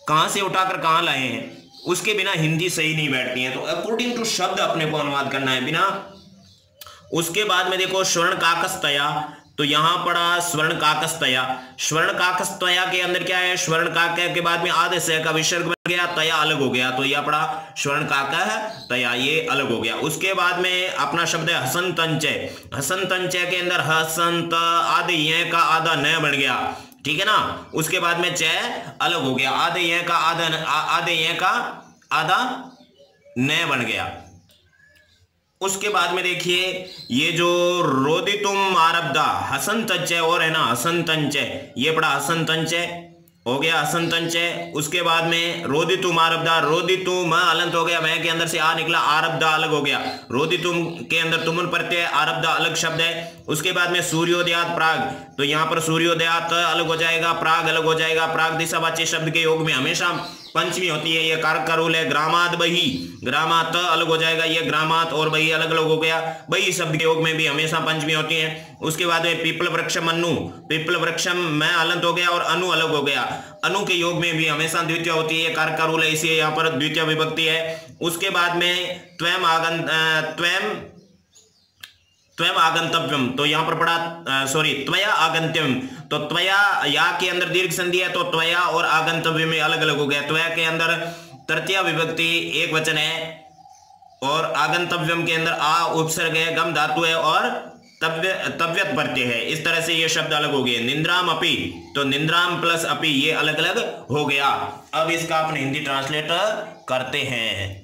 कहां से उठाकर कहां लाए हैं, उसके बिना हिंदी सही नहीं बैठती है। तो अकॉर्डिंग टू शब्द अपने को अनुवाद करना है बिना। उसके बाद में देखो स्वर्ण काकस्तया, तो यहां पड़ा स्वर्ण काकस्तया। स्वर्ण काकस्तया के अंदर क्या है, स्वर्ण काक के बाद में आदेश का विसर्ग बन गया, तया अलग हो गया, तो यह पड़ा स्वर्ण काक तया, ये अलग हो गया। उसके बाद में अपना शब्द है हसंतंचय। हसंतंचय के अंदर हसंत आदि ये का आधा न बन गया, ठीक है ना। उसके बाद में चय अलग हो गया, आधे ये का आधा न बन गया। उसके बाद में देखिए ये जो रोदितुम आरब्धा हसंतंचय और है ना हसंतंचय, ये पड़ा हसंतंचय हो गया, हसंतंचय। उसके बाद में रोदितुम आरब्धा, रोदितुम अलंत हो गया, मैं के अंदर से आ निकला, आरब्धा अलग हो गया, रोदितुम के अंदर तुमुन प्रत्यय, आरब्धा अलग शब्द है। उसके बाद में सूर्योदयात प्राग, तो यहां पर सूर्योदयात अलग हो जाएगा, प्राग अलग हो जाएगा। प्राग दिशावाची शब्द के योग में हमेशा पंचमी होती है, ये कारक का रूल है। ग्रामात बही, ग्रामात अलग हो जाएगा, ये ग्रामात और बही अलग अलग हो गया, बही शब्द के योग में भी हमेशा पंचमी होती है। उसके बाद में पीपल वृक्षम अनु, पीपल वृक्षम में अलंत हो गया और अनु अलग हो गया, अनु के योग में भी हमेशा द्वितीय होती है, कारक का रूल है, इसलिए यहाँ पर द्वितीय विभक्ति है। उसके बाद में त्वयं आगंतव्यम, तो यहां पर पड़ा त्वया आगंत्यम, तो त्वया या के अंदर दीर्घ संधि है, तो त्वया और आगंतव्य में अलग अलग हो गया। त्वया के अंदर तृतीय विभक्ति एक वचन है और आगंतव्यम के अंदर आ उपसर्ग है, गम धातु है और तव्यत प्रत्यय है। इस तरह से ये शब्द अलग हो गए। निंद्राम अपि, तो निंद्राम प्लस अपि ये अलग अलग हो गया। अब इसका अपन हिंदी ट्रांसलेट करते हैं।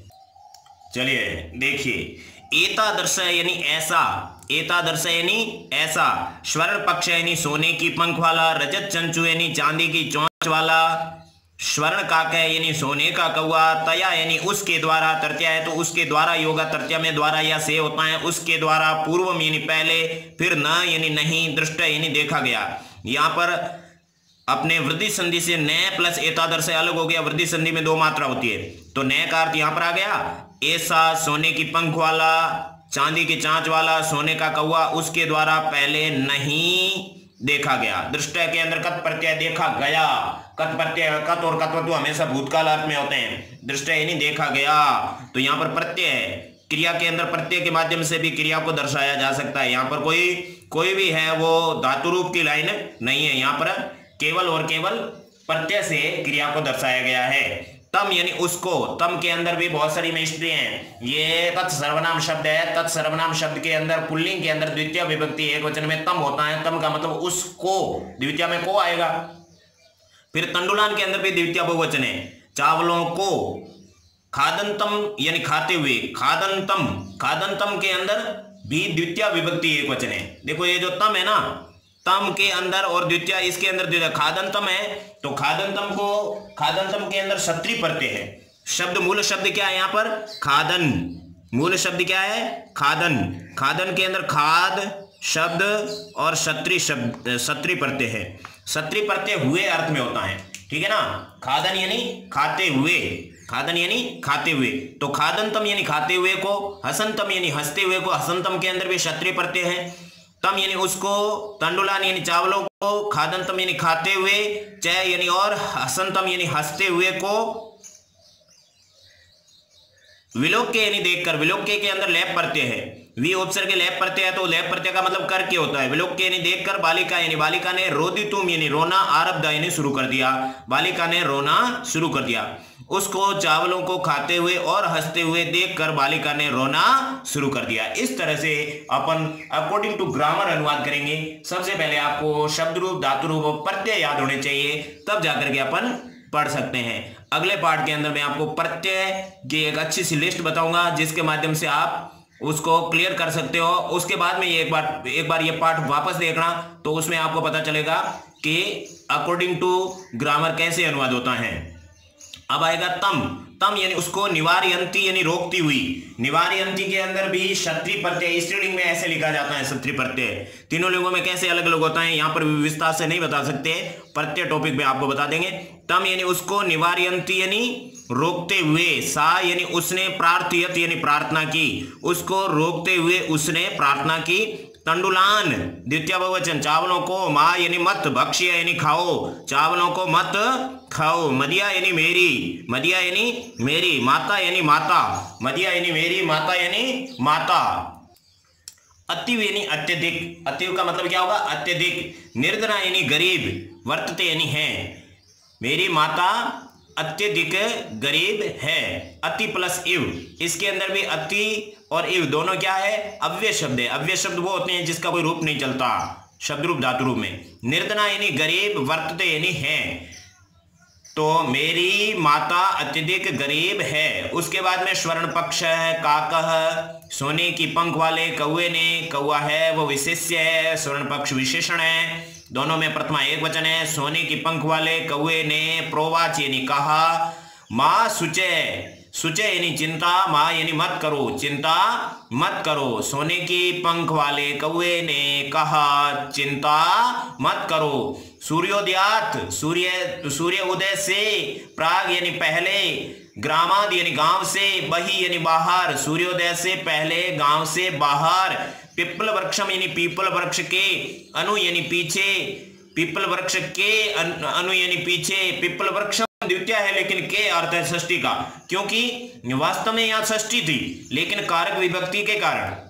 चलिए देखिए, एतादृश यानी ऐसा, एतादृश यानी ऐसा, स्वर्ण पक्ष यानी सोने की पंख वाला, रजत चंचू यानी चांदी की चोंच वाला, स्वर्ण काक यानी सोने का कौवा, तया यानी उसके द्वारा, तृतीय है तो उसके द्वारा योगा, तृतीय में द्वारा या से होता है, उसके द्वारा, पूर्वम यानी पहले, फिर न यानी नहीं, दृष्ट यानी देखा गया। यहाँ पर अपने वृद्धि संधि से न प्लस एतादृश अलग हो गया, वृद्धि संधि में दो मात्रा होती है, तो न का अर्थ यहां पर आ गया ऐसा, सोने की पंख वाला, चांदी की चांच वाला, सोने का कौवा, उसके द्वारा पहले नहीं देखा गया। दृष्टय के अंदर कत प्रत्यय देखा गया, कत प्रत्यय, कत और कत्वतु हमेशा भूतकाल अर्थ में होते हैं, दृष्टय यानी देखा गया, तो यहाँ पर प्रत्यय है। क्रिया के अंदर प्रत्यय के माध्यम से भी क्रिया को दर्शाया जा सकता है। यहाँ पर कोई भी है वो धातु रूप की लाइन नहीं है, यहाँ पर केवल और केवल प्रत्यय से क्रिया को दर्शाया गया है। तम यानी उसको, तम के अंदर भी बहुत सारी मिस्ट्री हैं। ये तत्सर्वनाम शब्द है, तत्सर्वनाम शब्द के अंदर पुल्लिंग के अंदर द्वितीय विभक्ति एक वचन में तम होता है, तम का मतलब उसको, द्वितीय में को आएगा। फिर तंडुलान के अंदर भी द्वितीय बहुवचन है, चावलों को, खादंतम यानी खाते हुए, खादंतम, खादंतम के अंदर भी द्वितीय विभक्ति एक वचन है। देखो ये जो तम है ना, तम के अंदर और द्वितीय, इसके अंदर द्वितीय, खादंतम है तो खादंतम को, खादंतम के अंदर क्षत्रिय प्रत्यय है। शब्द मूल शब्द क्या है यहाँ पर, खादन, मूल शब्द क्या है, खादन, खादन के अंदर खाद शब्द और क्षत्रिय शब्द, क्षत्रिय प्रत्यय है। क्षत्रिय प्रत्यय हुए अर्थ में होता है, ठीक है ना। खादन यानी खाते हुए, खादन यानी खाते हुए, तो खादंतम यानी खाते हुए को, हसंतम यानी हंसते हुए को, हसंतम के अंदर भी क्षत्रिय प्रत्यय है। तम यानी उसको, तंडुलान यानी चावलों को, खादंतम यानी खाते हुए, चय यानी और, हसंतम यानी हंसते हुए को, विलोक्य यानी देखकर, विलोक्य के अंदर लैप प्रत्यय है, वी उपसर्ग लैप प्रत्यय है, तो लैप प्रत्यय का मतलब करके होता है। विलोक्य यानी देखकर, बालिका यानी बालिका ने, रोदितुम यानी रोना, आरब्धा यानी शुरू कर दिया, बालिका ने रोना शुरू कर दिया, उसको चावलों को खाते हुए और हंसते हुए देखकर बालिका ने रोना शुरू कर दिया। इस तरह से अपन अकॉर्डिंग टू ग्रामर अनुवाद करेंगे। सबसे पहले आपको शब्द रूप, धातु रूप और प्रत्यय याद होने चाहिए, तब जाकर के अपन पढ़ सकते हैं। अगले पार्ट के अंदर मैं आपको प्रत्यय की एक अच्छी सी लिस्ट बताऊंगा, जिसके माध्यम से आप उसको क्लियर कर सकते हो। उसके बाद में एक बार ये पार्ट वापस देखना, तो उसमें आपको पता चलेगा कि अकॉर्डिंग टू ग्रामर कैसे अनुवाद होता है। अब आएगा तम, तम यानी उसको, निवारयंती यानी रोकती हुई, निवारयंती के अंदर भी क्षत्रिय प्रत्यय, स्त्रीलिंग में ऐसे लिखा जाता है क्षत्रिय प्रत्यय। तीनों लिंगों में कैसे अलग अलग होता है यहाँ पर विस्तार से नहीं बता सकते, प्रत्यय टॉपिक में आपको बता देंगे। तम यानी उसको, निवारयंती यानी रोकते हुए, सा यानी उसने, प्रार्थयत यानी प्रार्थना की, उसको रोकते हुए उसने प्रार्थना की। तंडुलान द्वितीय बहुवचन, चावलों को, माँ यानी मत, भक्ष्य यानी खाओ, चावलों को मत खाओ। मदिया यानी मेरी, मदिया यानी मेरी, माता यानी माता, मदिया यानी मेरी, माता यानी माता। अतिव यानी अत्यधिक, अतिव का मतलब क्या होगा? अत्यधिक। निर्धना यानी गरीब, वर्तते यानी है। मेरी माता अत्यधिक गरीब है। अति प्लस इव, इसके अंदर भी अति और इव दोनों क्या है? अव्यय शब्द है। अव्यय शब्द वो होते हैं जिसका कोई रूप नहीं चलता शब्द रूप धातु रूप में। निर्धना यानी गरीब, वर्तते यानी है। तो मेरी माता अत्यधिक गरीब है। उसके बाद में स्वर्ण पक्ष है। काकः, सोने की पंख वाले कौवे ने, कौवा है वो विशेष्य है, स्वर्ण पक्ष विशेषण है। दोनों में प्रथमा एक वचन है। सोने की पंख वाले कौवे ने प्रोवाच यानी कहा। माँ शुचे, शुचे यानी चिंता, माँ यानी मत करो, चिंता मत करो। सोने की पंख वाले कौवे ने कहा, चिंता मत करो। सूर्योदयात, सूर्य उदय से, प्राग यानी पहले, ग्रामाद यानी गांव से, बही यानी बाहर, सूर्योदय से पहले, गांव से बाहर। पिप्पल वृक्षम यानी पीपल वृक्ष के, अनु यानी पीछे, पीपल वृक्ष के अनु यानी पीछे। पिप्पल वृक्ष द्वितीय है लेकिन के अर्थ है षष्ठी का, क्योंकि वास्तव में यहां षष्ठी थी लेकिन कारक विभक्ति के कारण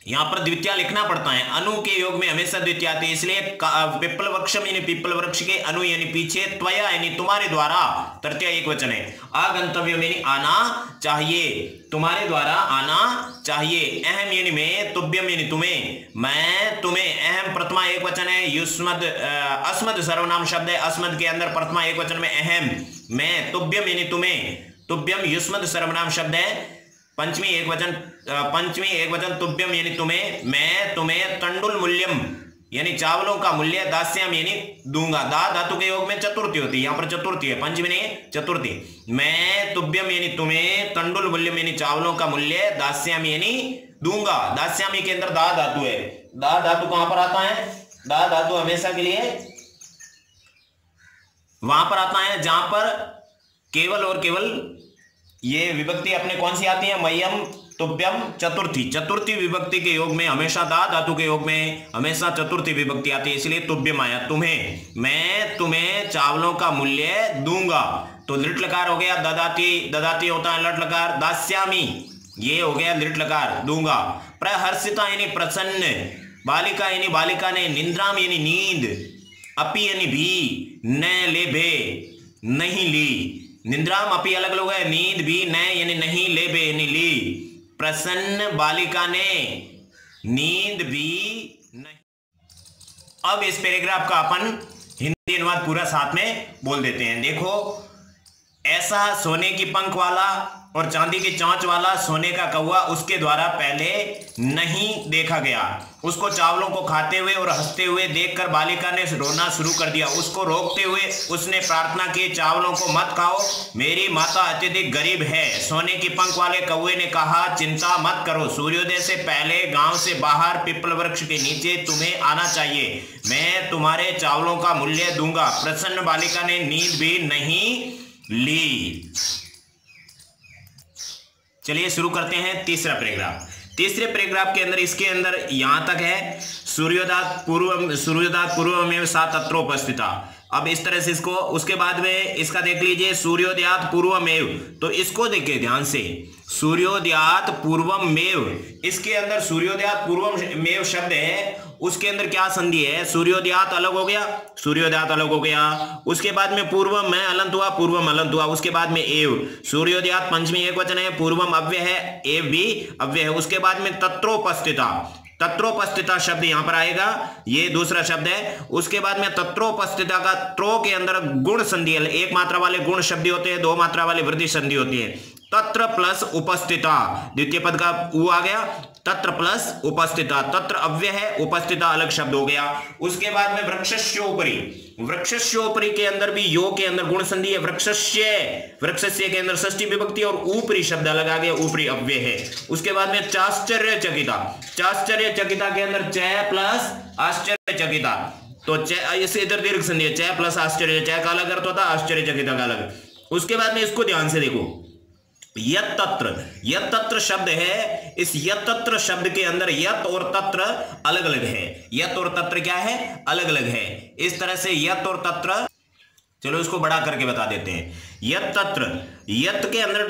यहां पर द्वितीय लिखना पड़ता है। अनु के योग में हमेशा द्वितीय आती है, इसलिए पिप्पल वृक्षम यानी पीपल वृक्ष के, अनु यानी पीछे, त्वया यानी तुम्हारे द्वारा, तृतीय एक वचन है। आगंतव्यम यानी आना चाहिए, तुम्हारे द्वारा आना चाहिए। अहम यानी मैं, तुभ्यम यानी तुम्हें, मैं तुम्हें। अहम प्रथमा एक वचन है। युष्मद अस्मद सर्वनाम शब्द है। अस्मद के अंदर प्रथमा एक वचन में अहम, मैं। तुभ्यम यानी तुम्हें, तुभ्यम युष्मद सर्वनाम शब्द है। पंचमी एक वचन तुभ्यम यानी तुम्हें, मैं तुम्हें। तंडुल मूल्यम यानी चावलों का मूल्य। दास्याम यानी दूंगा। दा धातु के योग में चतुर्थी होती है, यहाँ पर चतुर्थी है, पंचमी नहीं चतुर्थी। मैं तुभ्यम यानी तुम्हें, तंडुल मूल्यम यानी चावलों का मूल्य, दास्याम यानी दूंगा। दास्यामी के अंदर दा धातु है। दा धातु कहां पर आता है? दा धातु हमेशा के लिए वहां पर आता है जहां पर केवल और केवल ये विभक्ति अपने कौन सी आती है? मह्यम, तुभ्यम, चतुर्थी। चतुर्थी विभक्ति के योग में हमेशा दा धातु के योग में हमेशा चतुर्थी विभक्ति आती है, इसलिए तुभ्यम आया। तुम्हें, मैं तुम्हें चावलों का मूल्य दूंगा। तो लिट लकार हो गया। ददाती, ददाती होता है लट लकार। दास्यामी ये हो गया लिट लकार, दूंगा। प्रहर्षिता यानी प्रसन्न। बालिका यानी बालिका ने। निंद्राम यानी नींद। अपी यानी भी। न लेभे नहीं ली। निंद्राम अपी अलग लोग है, नींद भी, न यानी नहीं, लेबे यानी ली। प्रसन्न बालिका ने, नींद भी नहीं। अब इस पैराग्राफ का अपन हिंदी अनुवाद पूरा साथ में बोल देते हैं। देखो, ऐसा सोने की पंख वाला और चांदी की चोंच वाला सोने का कौवा उसके द्वारा पहले नहीं देखा गया। उसको चावलों को खाते हुए और हंसते हुए देखकर बालिका ने रोना शुरू कर दिया। उसको रोकते हुए उसने प्रार्थना की, चावलों को मत खाओ, मेरी माता अत्यधिक गरीब है। सोने की पंख वाले कौवे ने कहा, चिंता मत करो, सूर्योदय से पहले गांव से बाहर पीपल वृक्ष के नीचे तुम्हें आना चाहिए, मैं तुम्हारे चावलों का मूल्य दूंगा। प्रसन्न बालिका ने नींद भी नहीं ली। चलिए शुरू करते हैं तीसरा पैराग्राफ। तीसरे पैराग्राफ के अंदर इसके अंदर यहां तक है सूर्योदयात पूर्वमेव सा तत्रोपस्थिता। अब इस तरह से इसको, उसके बाद में इसका देख लीजिए सूर्योदयात पूर्वमेव, तो इसको देखिए ध्यान से, सूर्योदयात पूर्वमेव, इसके अंदर सूर्योदयात पूर्वमेव शब्द है, उसके अंदर क्या संधि है? सूर्योदयात अलग हो गया, सूर्योदयात अलग हो गया, उसके बाद में पूर्वम में अलंत हुआ, पूर्वम अलंत हुआ, उसके बाद में एव, सूर्योदयात पंचमी एक वचन है, पूर्वम अव्यय है, एव भी अव्यय है, उसके बाद में तत्रोपस्थिता, तत्रोपस्थिता शब्द यहां पर आएगा, ये दूसरा शब्द है। उसके बाद में तत्रोपस्थिता का त्रो के अंदर गुण संधि है, एक मात्रा वाले गुण शब्द होते हैं, दो मात्रा वाले वृद्धि संधि होती है। तत्र प्लस उपस्थिता, द्वितीय पद का उ आ गया, तत्र प्लस उपस्थिता, तत्र अव्यय है, उपस्थिता अलग शब्द हो गया। उसके बाद में वृक्षस्योपरि, वृक्षस्योपरि के अंदर भी यो के अंदर गुण संधि है, वृक्षस्य, वृक्षस्य के अंदर षष्ठी विभक्ति और ऊपरी शब्द अलग आ गया, ऊपरी अव्यय है। उसके बाद में चाश्चर्यचकिता, चाश्चर्यचकिता के अंदर च प्लस आश्चर्यचकिता, तो इसे इधर दीर्घ संधि है, च प्लस आश्चर्य, च का अलग अर्थ होता है, आश्चर्यचकिता का अलग। उसके बाद में इसको ध्यान से देखो, यत तत्र शब्द है, इस यत तत्र शब्द के अंदर यत और तत्र अलग अलग है, यत और तत्र क्या है? अलग अलग है। इस तरह से यत और तत्र, चलो इसको बड़ा करके बता देते हैं। यत तत्र, यत के अंदर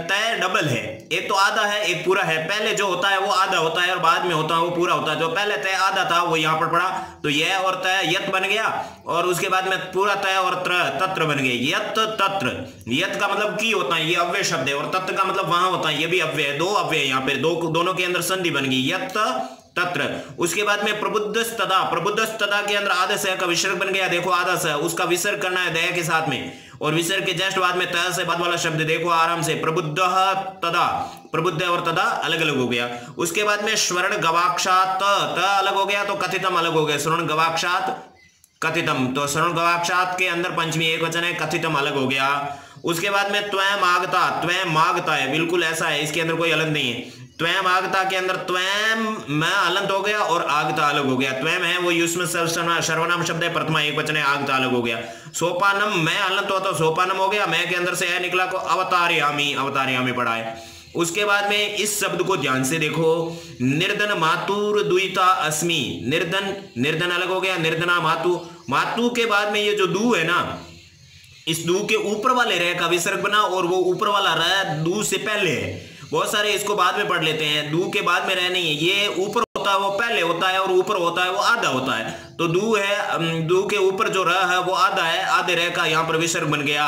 तय डबल है, एक तो आधा है एक पूरा है। पहले जो होता है वो आधा होता है और बाद में होता है वो पूरा होता है। जो पहले तय आधा था वो यहाँ पर पड़ा, तो यह और तय यत बन गया, और उसके बाद में पूरा तय और तत्र बन गए। यत तत्र, यत का मतलब की होता है, ये अव्यय शब्द है, और तत्र का मतलब वहां होता है, ये भी अव्यय है। दो अव्यय है यहाँ पे, दोनों के अंदर संधि बन गई, यत तत्र। उसके बाद में प्रबुद्धस्तदा, प्रबुद्धस्तदा के अंदर आधा स का विसर्ग बन गया, देखो आधा स, उसका विसर्ग करना है दया के साथ में, और विसर्ग के जस्ट बाद में त से बाद वाला शब्द देखो आराम से, प्रबुद्ध तदा, प्रबुद्ध और तदा अलग अलग हो गया। उसके बाद में स्वर्ण गवाक्षात, त अलग हो गया तो कथितम अलग हो गया, स्वर्ण गवाक्षात कथितम, तो स्वर्ण गवाक्षात के अंदर पंचमी एक वचन है, कथितम अलग हो गया। उसके बाद में त्वयं आगता, त्वयं आगता है, बिल्कुल ऐसा है, इसके अंदर कोई अलग नहीं है। त्वयं आगता के अंदर त्वयं में अलंत हो गया और आगता अलग हो गया। त्वयं है वो युष्म सर्वनाम शब्द है, प्रथमा एक वचन है, आगता अलग हो गया। सोपानम में अलंत होता तो सोपानम हो गया, मैं के अंदर से है निकला को अवतारयामी, अवतारयामी पढ़ा है। उसके बाद में इस शब्द को ध्यान से देखो, निर्धन मातुर द्विता अस्मि, निर्धन, निर्धन अलग हो गया, निर्धना मातु, मातु के बाद में ये जो दू है ना, इस दू के ऊपर वाले रह का विसर्ग बना, और वो ऊपर वाला रह दू से पहले है। बहुत सारे इसको बाद में पढ़ लेते हैं, दू के बाद में रह नहीं है, ये ऊपर होता है वो पहले होता है, और ऊपर होता है वो आधा होता है। तो दू है, दू के ऊपर जो रह है वो आधा है, आधे रह का यहाँ पर विसर्ग बन गया।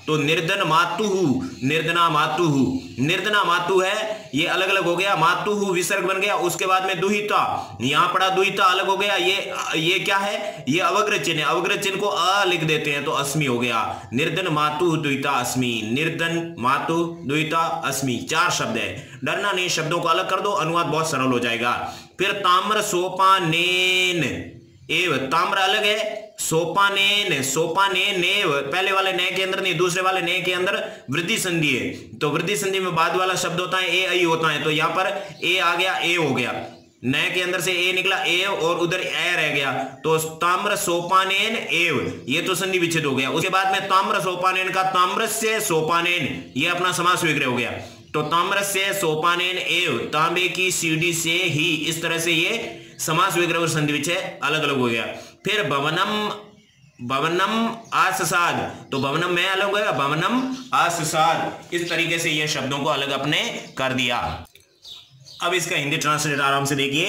तो निर्धन मातुहु, निर्धना मातुहु, निर्धना मातु है, ये अलग अलग हो गया, मातुहु विसर्ग बन गया। उसके बाद में दुहिता, यहाँ पड़ा दुहिता अलग हो गया, ये क्या है, ये अवग्रह चिन्ह है, अवग्रह चिन्ह को अ लिख देते हैं तो अस्मि हो गया। निर्धन मातु द्विता अस्मि, निर्धन मातु द्विता अस्मि, 4 शब्द है। डरना नहीं, शब्दों को अलग कर दो, अनुवाद बहुत सरल हो जाएगा। फिर ताम्र सोपानेन एव, ताम्र अलग है, सोपानेन, सोपानेन एव, पहले वाले ने के अंदर नहीं, दूसरे वाले ने के अंदर वृद्धि संधि है, तो वृद्धि संधि में बाद वाला शब्द होता है ए, आई होता है, तो यहाँ पर ए आ गया, ए हो गया, नए के अंदर से ए निकला, ए और उधर ए रह गया, तो ताम्र सोपानेन एव, ये तो संधि विच्छेद हो गया। उसके बाद में ताम्र सोपानेन का ताम्रस्य सोपानेन, ये अपना समास विग्रह हो गया, तो ताम्रस्य सोपानेन एव, तांबे की सीढ़ी से ही, इस तरह से ये समास विग्रह और संधि विच्छेद अलग अलग हो गया। फिर भवनम, भवनम आससाद, तो भवनम में अलग हो गया, भवनम आससाद, इस तरीके से ये शब्दों को अलग अपने कर दिया। अब इसका हिंदी ट्रांसलेट आराम से देखिए।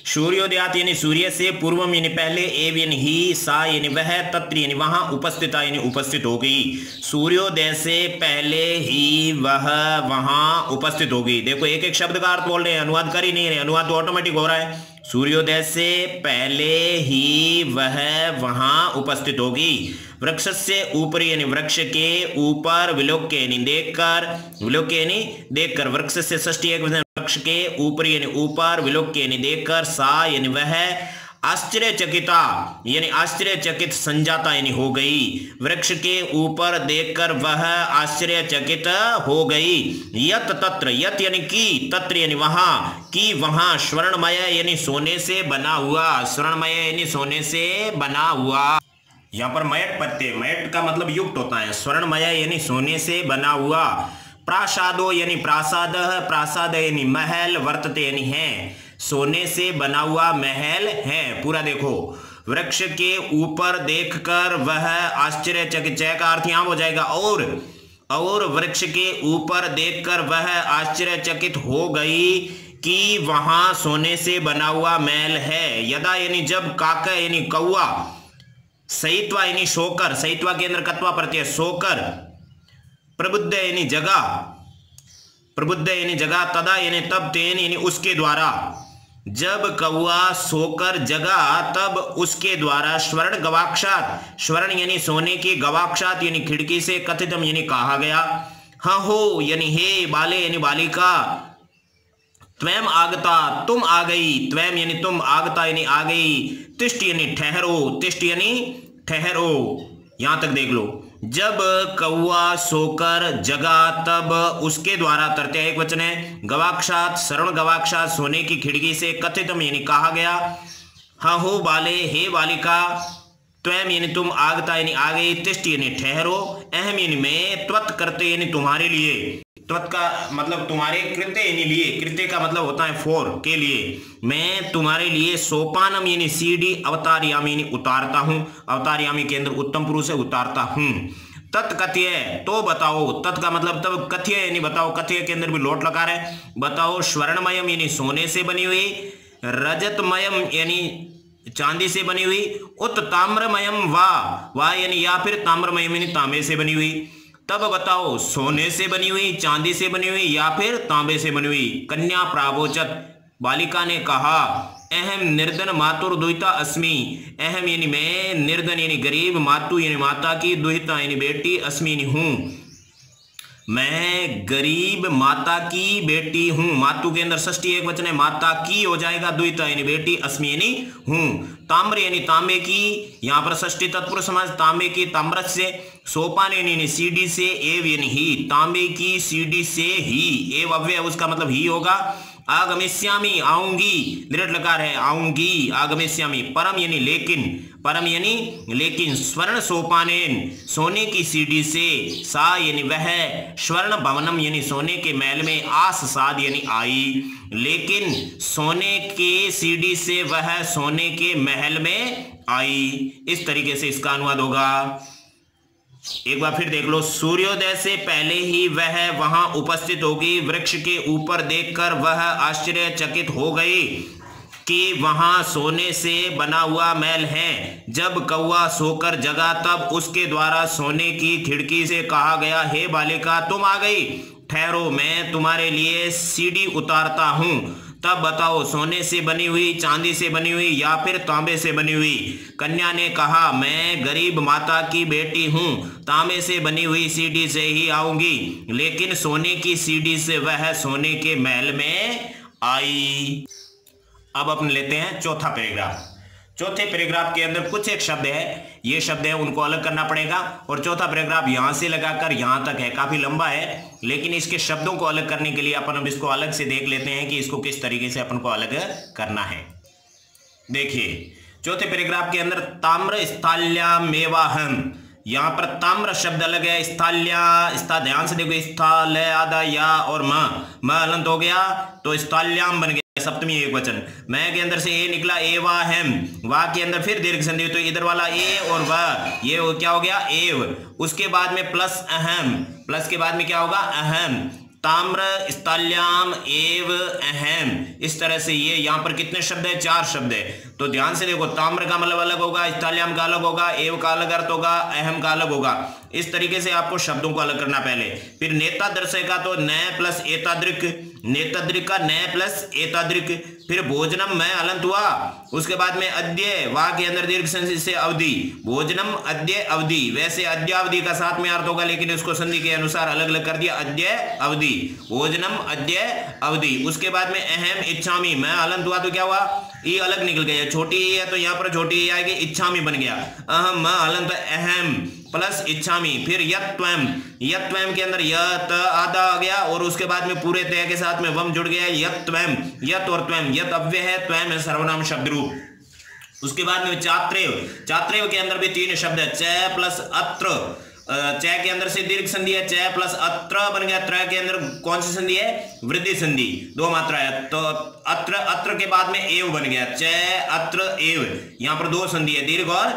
सूर्योदयात यानी सूर्य से, पूर्वम यानी पहले, एव यानी ही, सा यानी वह, तत्र यानी वहां, उपस्थिता यानी उपस्थित हो गई। सूर्योदय से पहले ही वह वहां उपस्थित हो गई। देखो एक एक शब्द का अर्थ बोल रहे हैं, अनुवाद कर ही नहीं रहे, अनुवाद तो ऑटोमेटिक हो रहा है। सूर्योदय से पहले ही वह वहां उपस्थित होगी। वृक्ष से ऊपर यानी वृक्ष के ऊपर, विलोक्य यानी देखकर, विलोक्य यानी देखकर, वृक्ष से षष्ठी एक वचन, वृक्ष के ऊपर यानी ऊपर, विलोक्य यानी देखकर, सा यानी वह, आश्चर्यचकिता यानी आश्चर्यचकित संजाता यानी हो गई। वृक्ष के ऊपर देखकर वह आश्चर्यचकित हो गई। यत तत्र, यत यानी की, तत्र यानी वहां, की वहां, स्वर्णमय यानी सोने से बना हुआ, स्वर्णमय यानी सोने से बना हुआ। यहाँ पर मयट प्रत्यय, मयट का मतलब युक्त होता है, स्वर्णमय यानी सोने से बना हुआ। प्रासादो यानी प्रासाद, प्रासाद यानी महल, वर्तते यानी है, सोने से बना हुआ महल है। पूरा देखो, वृक्ष के ऊपर देखकर वह आश्चर्यचकित, चय का अर्थ यहां हो जाएगा और वृक्ष के ऊपर देखकर वह आश्चर्यचकित हो गई कि वहां सोने से बना हुआ महल है। यदा यानी जब, काक यानी कौआ, सहित्वा यानी सोकर, सहित्वा के अंदर कत्वा प्रत्यय, सोकर, प्रबुद्ध यानी जगा, प्रबुद्ध यानी जगा, तदा यानी तब, तेन यानी उसके द्वारा, जब कौआ सोकर जगा तब उसके द्वारा, स्वर्ण गवाक्षात, स्वर्ण यानी सोने की, गवाक्षात यानी खिड़की से, कथितम यानी कहा गया, हाँ हो यानी हे, बाले यानी बालिका, त्वयं आगता तुम आ गई, त्वयं यानी तुम, आगता यानी आ गई, तिष्ठ यानी ठहरो, तिष्ठ यानी ठहरो। यहां तक देख लो, जब कौआ सोकर जगा तब उसके द्वारा, तृतीय एक वचन है, गवाक्षात, श्रवण गवाक्षात, सोने की खिड़की से, कथितम यानी कहा गया, हाँ हो बाले हे बालिका, त्वयं यानी तुम, आगता यानी आ गई, तिष्ठ यानी ठहरो, अहम यानी मैं, त्वत करते यानी तुम्हारे लिए, त्वत् का मतलब तुम्हारे कृत्य यानी लिए, कृत्य का मतलब होता है फॉर के लिए, मैं तुम्हारे लिए सोपानम यानी सीढ़ी अवतारयामी यानी उतारता हूं, अवतारयामी के अंदर उत्तम पुरुष है उतारता हूं। तत्कथ्य तो बताओ, तत् का मतलब तब कथ्य यानी बताओ, कथ्य के अंदर भी लोट लगा रहे, बताओ स्वर्णमयम यानी सोने से बनी हुई, रजतमयम यानी चांदी से बनी हुई, उत ताम्रमयम वाह यानी या फिर ताम्रमयम यानी तांबे से बनी हुई, तब बताओ सोने से बनी हुई, चांदी से बनी हुई या फिर तांबे से बनी हुई। कन्या प्रावोचत बालिका ने कहा, अहम निर्धन मातुर दुहिता अस्मि, अहम यानी मैं, निर्धन यानी गरीब, मातु यानी माता की, दुहिता यानी बेटी, अस्मि यानी हूं, मैं गरीब माता की बेटी हूं। मातु के अंदर षष्ठी एक वचन है, माता की हो जाएगा, दुहिता यानी बेटी, अस्मि यानी हूं। ताम्र यानी तांबे की, यहां पर षष्ठी तत्पुरुष समास, तांबे की ताम्रस से, सोपान यानी सीढ़ी से, एव यानी ही, तांबे की सीढ़ी से ही, एव अव्यय उसका मतलब ही होगा। आगमिष्यामि आऊंगी, दृढ़ लकार है आऊंगी, आगमिष्यामि। परम यानी लेकिन, परम यानी लेकिन, स्वर्ण सोपानेन सोने की सीढ़ी से, सा यानी वह, स्वर्ण भवनम यानी सोने के महल में, आस साद यानी आई, लेकिन सोने के सीढ़ी से वह सोने के महल में आई। इस तरीके से इसका अनुवाद होगा। एक बार फिर देख लो, सूर्योदय से पहले ही वह वहां उपस्थित होगी, वृक्ष के ऊपर देखकर वह आश्चर्यचकित हो गई कि वहां सोने से बना हुआ महल है। जब कौवा सोकर जगा तब उसके द्वारा सोने की खिड़की से कहा गया, हे बालिका तुम आ गई, ठहरो मैं तुम्हारे लिए सीढ़ी उतारता हूं। तब बताओ सोने से बनी हुई, चांदी से बनी हुई या फिर तांबे से बनी हुई। कन्या ने कहा, मैं गरीब माता की बेटी हूं, तांबे से बनी हुई सीढ़ी से ही आऊंगी, लेकिन सोने की सीढ़ी से वह सोने के महल में आई। अब अपन लेते हैं चौथा पैराग्राफ। चौथे पैराग्राफ के अंदर कुछ एक शब्द है, ये शब्द है उनको अलग करना पड़ेगा, और चौथा पैराग्राफ यहां से लगाकर यहां तक है, काफी लंबा है, लेकिन इसके शब्दों को अलग करने के लिए अपन अब इसको अलग से देख लेते हैं कि इसको किस तरीके से अपन को अलग करना है। देखिए चौथे पैराग्राफ के अंदर ताम्र स्थाल्यामेवाहम, यहां पर ताम्र शब्द अलग है, स्थाल्या, स्था ध्यान से देखो, स्थाल आधा या और म अलंत हो गया तो स्थाल्याम बन गया, सप्तमी एक वचन। मैं के अंदर से ए निकला, एवाहम, वा के अंदर फिर दीर्घ संधि, तो इधर वाला ए और वा ये क्या हो गया एव, उसके बाद में प्लस अहम, प्लस के बाद में क्या होगा अहम, ताम्र स्थाल्याम एव अहम। इस तरह से ये यहाँ पर कितने शब्द है, 4 शब्द है। तो ध्यान से देखो, ताम्र का मतलब अलग होगा, स्थाल्याम का अलग होगा, एव का अलग अर्थ होगा, अहम का अलग होगा। इस तरीके से आपको शब्दों को अलग करना पहले। फिर नेता दर्शय का तो नय प्लस एतादृक, नेतादृक का नय प्लस एतादृक। फिर भोजनम में अलंत हुआ, उसके बाद में अद्य, वाह के अंदर दीर्घ संधि से अवधि, भोजनम अद्य अवधि, वैसे अद्यावधि का साथ में अर्थ होगा, लेकिन इसको संधि के अनुसार अलग अलग कर दिया, अद्य अवधि, भोजनम अद्य अवधि। उसके बाद में अहम इच्छामी, मैं अलंत हुआ तो क्या हुआ, ई अलग निकल गया, छोटी ई है तो यहाँ पर छोटी ई आएगी, इच्छामी बन गया, अहम अलंत अहम प्लस इच्छामी। फिर यत्त्वम, यत्त्वम के अंदर यत आधा आ गया और उसके बाद में पूरे तय के साथ में वम जुड़ गया, यत्त्वम, यत और त्वम, यत अव्यय है, त्वम है सर्वनाम शब्द रूप। उसके बाद में चात्रेव, चात्रेव के अंदर भी 3 शब्द है, च प्लस अत्र, च के अंदर से दीर्घ संधि है, च प्लस अत्र बन गया, त्र के अंदर कौन सी संधि है, वृद्धि संधि, 2 मात्रा है, तो अत्र, अत्र के बाद में एव बन गया, च अत्र एव, यहाँ पर 2 संधि है, दीर्घ और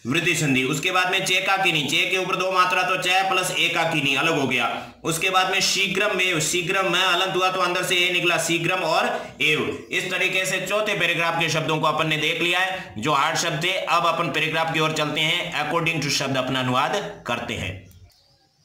वृद्धि संधि। उसके बाद में चेकाकिनी, चे के ऊपर 2 मात्रा तो च प्लस एकाकिनी अलग हो गया। उसके बाद में शीघ्रम में, शीघ्रम में अलंत हुआ तो अंदर से ए निकला, शीघ्रम और एव। इस तरीके से चौथे पैराग्राफ के शब्दों को अपन ने देख लिया है, जो 8 शब्द थे। अब अपन पैराग्राफ की ओर चलते हैं, अकॉर्डिंग टू शब्द अपना अनुवाद करते हैं।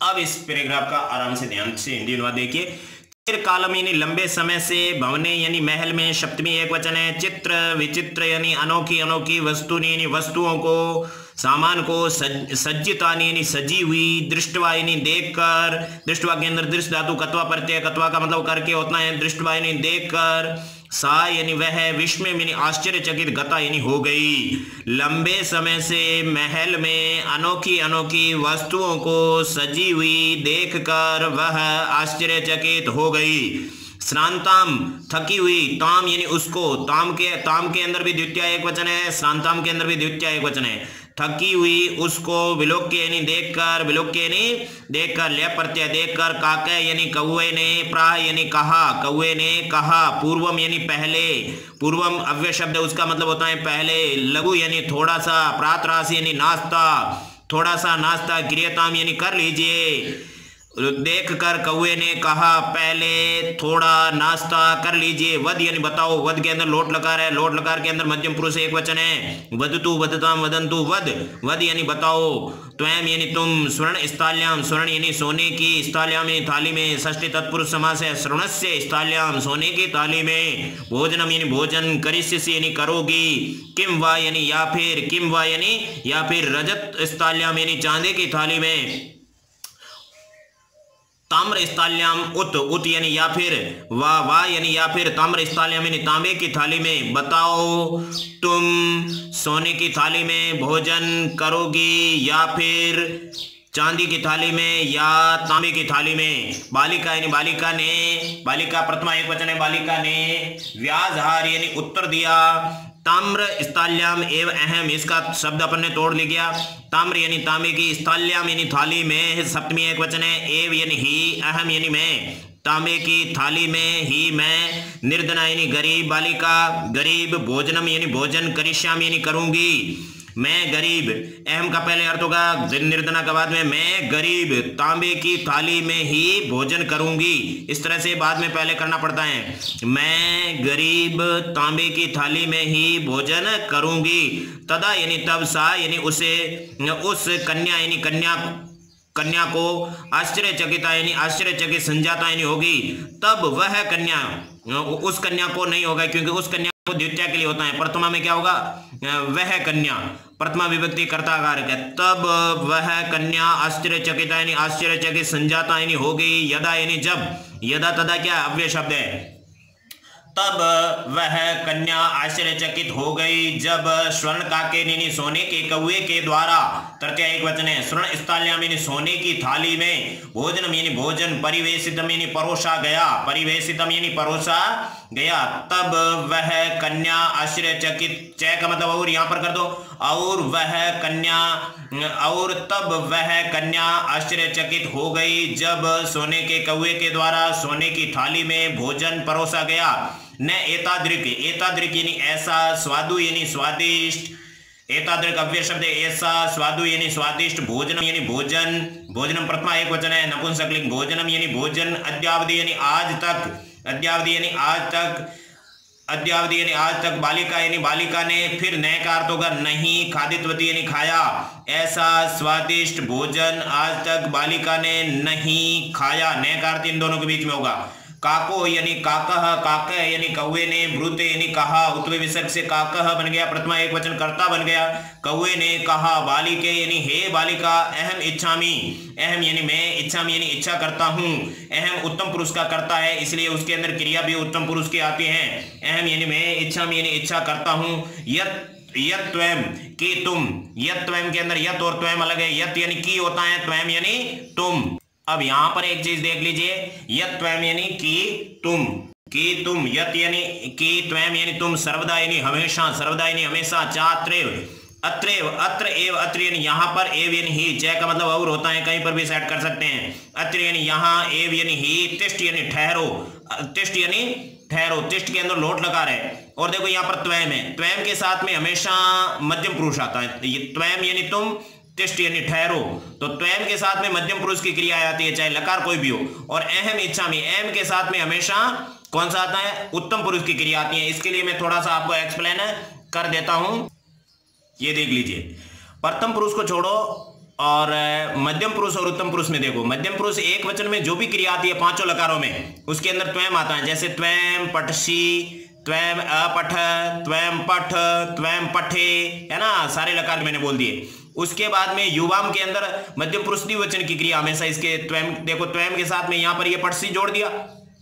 अब इस पैराग्राफ का आराम से ध्यान से हिंदी अनुवाद देखिए। कालम यानी लंबे समय से, भवने यानी महल में, सप्तमी एक वचन है, चित्र विचित्र यानी अनोखी अनोखी, वस्तुनि यानी वस्तुओं को, सामान को, सज्जितानि यानी सजी हुई, दृष्टवा यानी देखकर, दृष्टवा के अंदर दृष्ट धातु कत्वा प्रत्यय, कत्वा का मतलब करके होता है, दृष्टवा यानी देखकर, सा यानी वह, विस्मय यानी आश्चर्यचकित, गता यानी हो गई। लंबे समय से महल में अनोखी अनोखी वस्तुओं को सजी हुई देखकर वह आश्चर्यचकित हो गई। श्रांताम थकी हुई, ताम यानी उसको, ताम के अंदर भी द्वितीय एक वचन है, श्रांताम के अंदर भी द्वितीय एक वचन है। थकी हुई उसको, विलोक्य यानी देखकर, विलोक्य यानी देखकर, लेप प्रत्यय देखकर, काके यानी कौवे ने, प्राह यानी कहा, कौवे ने कहा, पूर्वम यानी पहले, पूर्वम अव्यय शब्द उसका मतलब होता है पहले, लघु यानी थोड़ा सा, प्रातराश यानी नाश्ता, थोड़ा सा नाश्ता, क्रियताम यानी कर लीजिए, देख कर कौवे ने कहा पहले थोड़ा नाश्ता कर लीजिए, वद यानी बताओ, वद के अंदर लोट लकार है, लोट लकार के अंदर मध्यम पुरुष एक वचन है, वदतु वदताम वदंतु, वद वद यानी बताओ, त्वम यानी तुम, स्वर्ण स्थाल्याम, स्वर्ण यानी सोने की, स्थाल्याम यानी थाली में, षष्ठी तत्पुरुष समास है, स्वर्णस्य स्थाल्याम सोने की थाली में, भोजनम यानी भोजन, करिष्यसि यानी करोगी, किम वा यानी या फिर, किम वा यानी या फिर, रजत स्थाल्याम यानी चांदी की थाली में, ताम्र स्थाल्याम उत, उत यानी या फिर, वा यानी या फिर, ताम्र स्थाल्याम यानी तांबे की थाली में, बताओ तुम सोने की थाली में भोजन करोगी या फिर चांदी की थाली में या तांबे की थाली में। बालिका यानी बालिका ने, बालिका प्रथमा एक वचन है, बालिका ने व्याजहार यानी उत्तर दिया, ताम्र स्थाल्याम एव अहम, इसका शब्द अपन ने तोड़ ले गया, ताम्र यानी तांबे की, स्थाल्याम यानी थाली में, सप्तमी एक वचन है, एव यानी ही, अहम यानी मैं, तांबे की थाली में ही मैं, निर्धना यानी गरीब, बालिका गरीब, भोजनम यानी भोजन, करिष्याम यानी करूंगी, मैं गरीब, अहम का पहले अर्थ होगा, निर्धना का बाद में, मैं गरीब तांबे की थाली में ही भोजन करूंगी, इस तरह से बाद में पहले करना पड़ता है, मैं गरीब तांबे की थाली में ही भोजन करूंगी, तदा यानी तब, सा यानी उसे, उस कन्या यानी कन्या, कन्या को, आश्चर्यचकिता यानी आश्चर्यचकित संजाता यानी होगी, तब वह कन्या, उस कन्या को नहीं होगा क्योंकि उस कन्या को द्वितीय के लिए होता है, प्रथमा में क्या होगा, वह कन्या, प्रथमा विभक्ति कर्ता कारक है, तब वह कन्या आश्चर्यचकिता यानी आश्चर्यचकित संजाता यानी होगी, यदा यानी जब, यदा तदा क्या अव्यय शब्द है, तब वह कन्या आश्चर्यचकित हो गई जब स्वर्ण काके यानी सोने के कौवे के द्वारा, तृतीया एक वचन है, स्वर्ण स्थाल्याम यानी सोने की थाली में, भोजनम यानी भोजन, परिवेशितम यानी परोसा गया, परिवेशितम यानी परोसा गया, तब वह कन्या आश्चर्यचकित, चय का मतलब और यहाँ पर कर दो, और वह कन्या, और तब वह कन्या आश्चर्यचकित हो गई जब सोने के कौवे के द्वारा सोने की थाली में भोजन परोसा गया, न एतादृक, एतादृक यानी ऐसा, स्वादु यानी स्वादिष्ट, एतादृक अव्यय शब्द ऐसा, स्वादु यानी स्वादिष्ट, भोजनम यानी भोजन, भोजनम प्रथमा एक वचन है, नपुंसकलिंग, भोजनम यानी भोजन, अद्यावधि यानी आज तक, अद्यावधि यानी आज तक, अद्यावधि यानी आज तक, बालिका यानी बालिका ने, फिर नए का अर्थ होगा नहीं, खादितवती यानी खाया, ऐसा स्वादिष्ट भोजन आज तक बालिका ने नहीं खाया, नए का अर्थ इन दोनों के बीच में होगा, काको यानी काकह, काकह यानी कौवे ने, ब्रूते यानी कहा, उत्तम विसर्ग से काकह बन गया, प्रथमा एक वचन कर्ता बन गया, कौवे ने कहा, बालिके यानी हे बालिका, अहम इच्छामी, अहम यानी मैं, इच्छामी यानी इच्छा करता हूँ, अहम उत्तम पुरुष का करता है इसलिए उसके अंदर क्रिया भी उत्तम पुरुष की आती है, अहम यानी मैं, इच्छामी यानी इच्छा करता हूँ, यत त्वम कि तुम, यत त्वम के अंदर यत और त्वम अलग है, यत यानी की होता है, त्वम यानी तुम। अब यहां पर एक चीज देख लीजिए, यत त्वम यानी कि तुम, यत यानी कि, त्वम यानी तुम, सर्वदा यानी हमेशा, सर्वदा यानी हमेशा, चात्रेव, अत्रेव, अत्र एव, अत्र यानी यहाँ पर, एव यानी ही, जय का मतलब और होता है, कहीं पर भी सेट कर सकते हैं, अत्र यानी यहाँ, एव यानी ही, तिष्ठ यानी ठहरो, तिष्ठ यानी ठहरो, तिष्ठ के अंदर लोट लगा रहे, और देखो यहाँ पर त्वम है, त्वम के साथ में हमेशा मध्यम पुरुष आता है, त्वम यानी तुम, तिष्ठ यानी ठहरो, तो त्वम के साथ में मध्यम पुरुष की क्रिया आती है चाहे लकार कोई भी हो, और अहम इच्छा में, अहम के साथ में हमेशा कौन सा आता है, उत्तम पुरुष की क्रिया आती है। इसके लिए मैं थोड़ा सा आपको एक्सप्लेन कर देता हूं, ये देख लीजिए, प्रथम पुरुष को छोड़ो और मध्यम पुरुष और उत्तम पुरुष में देखो, मध्यम पुरुष एक वचन में जो भी क्रिया आती है पांचों लकारों में, उसके अंदर त्वम आता है, जैसे त्वम पठसी, त्वम अपठ, त्वम पठ, त्वम पठे, है ना, सारे लकार मैंने बोल दिए। उसके बाद में युवाम के अंदर मध्यम पुरुष द्विवचन की क्रिया हमेशा इसके त्वम, देखो त्वम के साथ में यहां पर ये पठसी जोड़ दिया,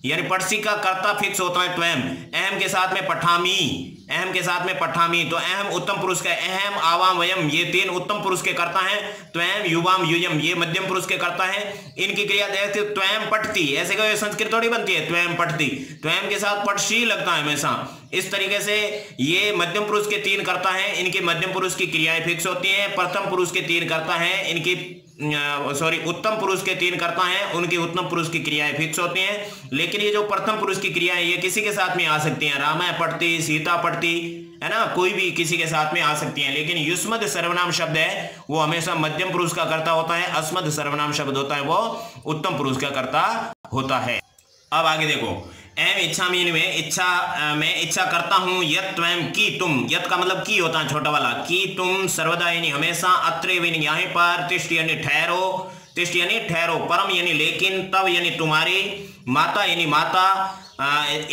यानी पठसी का कर्ता फिक्स होता है त्वम, अहम के साथ में पठामी, अहम के साथ में पठामी, तो अहम उत्तम पुरुष का, अहम आवाम वयम ये 3 उत्तम पुरुष के कर्ता हैं। त्वयं युवाम यूयम ये मध्यम पुरुष के कर्ता हैं। इनकी क्रिया देखते त्वयं पठती, ऐसे कोई संस्कृत थोड़ी बनती है, त्वयं पठती, त्वयं के साथ पठशी लगता है हमेशा। इस तरीके से ये मध्यम पुरुष के 3 कर्ता हैं, इनके मध्यम पुरुष की क्रियाएं फिक्स होती हैं। प्रथम पुरुष के 3 कर्ता हैं, इनकी उत्तम पुरुष के 3 कर्ता हैं, उनकी उत्तम पुरुष की क्रियाएं फिक्स होती हैं। लेकिन ये जो प्रथम पुरुष की क्रियाएं ये किसी के साथ में आ सकती हैं, रामा पढ़ती, सीता पढ़ती, है ना, कोई भी किसी के साथ में आ सकती हैं। लेकिन युष्मद सर्वनाम शब्द है वो हमेशा मध्यम पुरुष का कर्ता होता है, अस्मद सर्वनाम शब्द होता है वो उत्तम पुरुष का कर्ता होता है। अब आगे देखो, एम इच्छा मीन में इच्छा, मैं इच्छा करता हूं, यत त्वं की तुम, यत का मतलब की होता है छोटा वाला, की तुम सर्वदा यानी हमेशा, अत्र यानी यहाँ पर, तिष्ठ यानी ठहरो, तिष्ठ यानी ठहरो, परम यानी लेकिन, तब यानी तुम्हारी, माता यानी माता,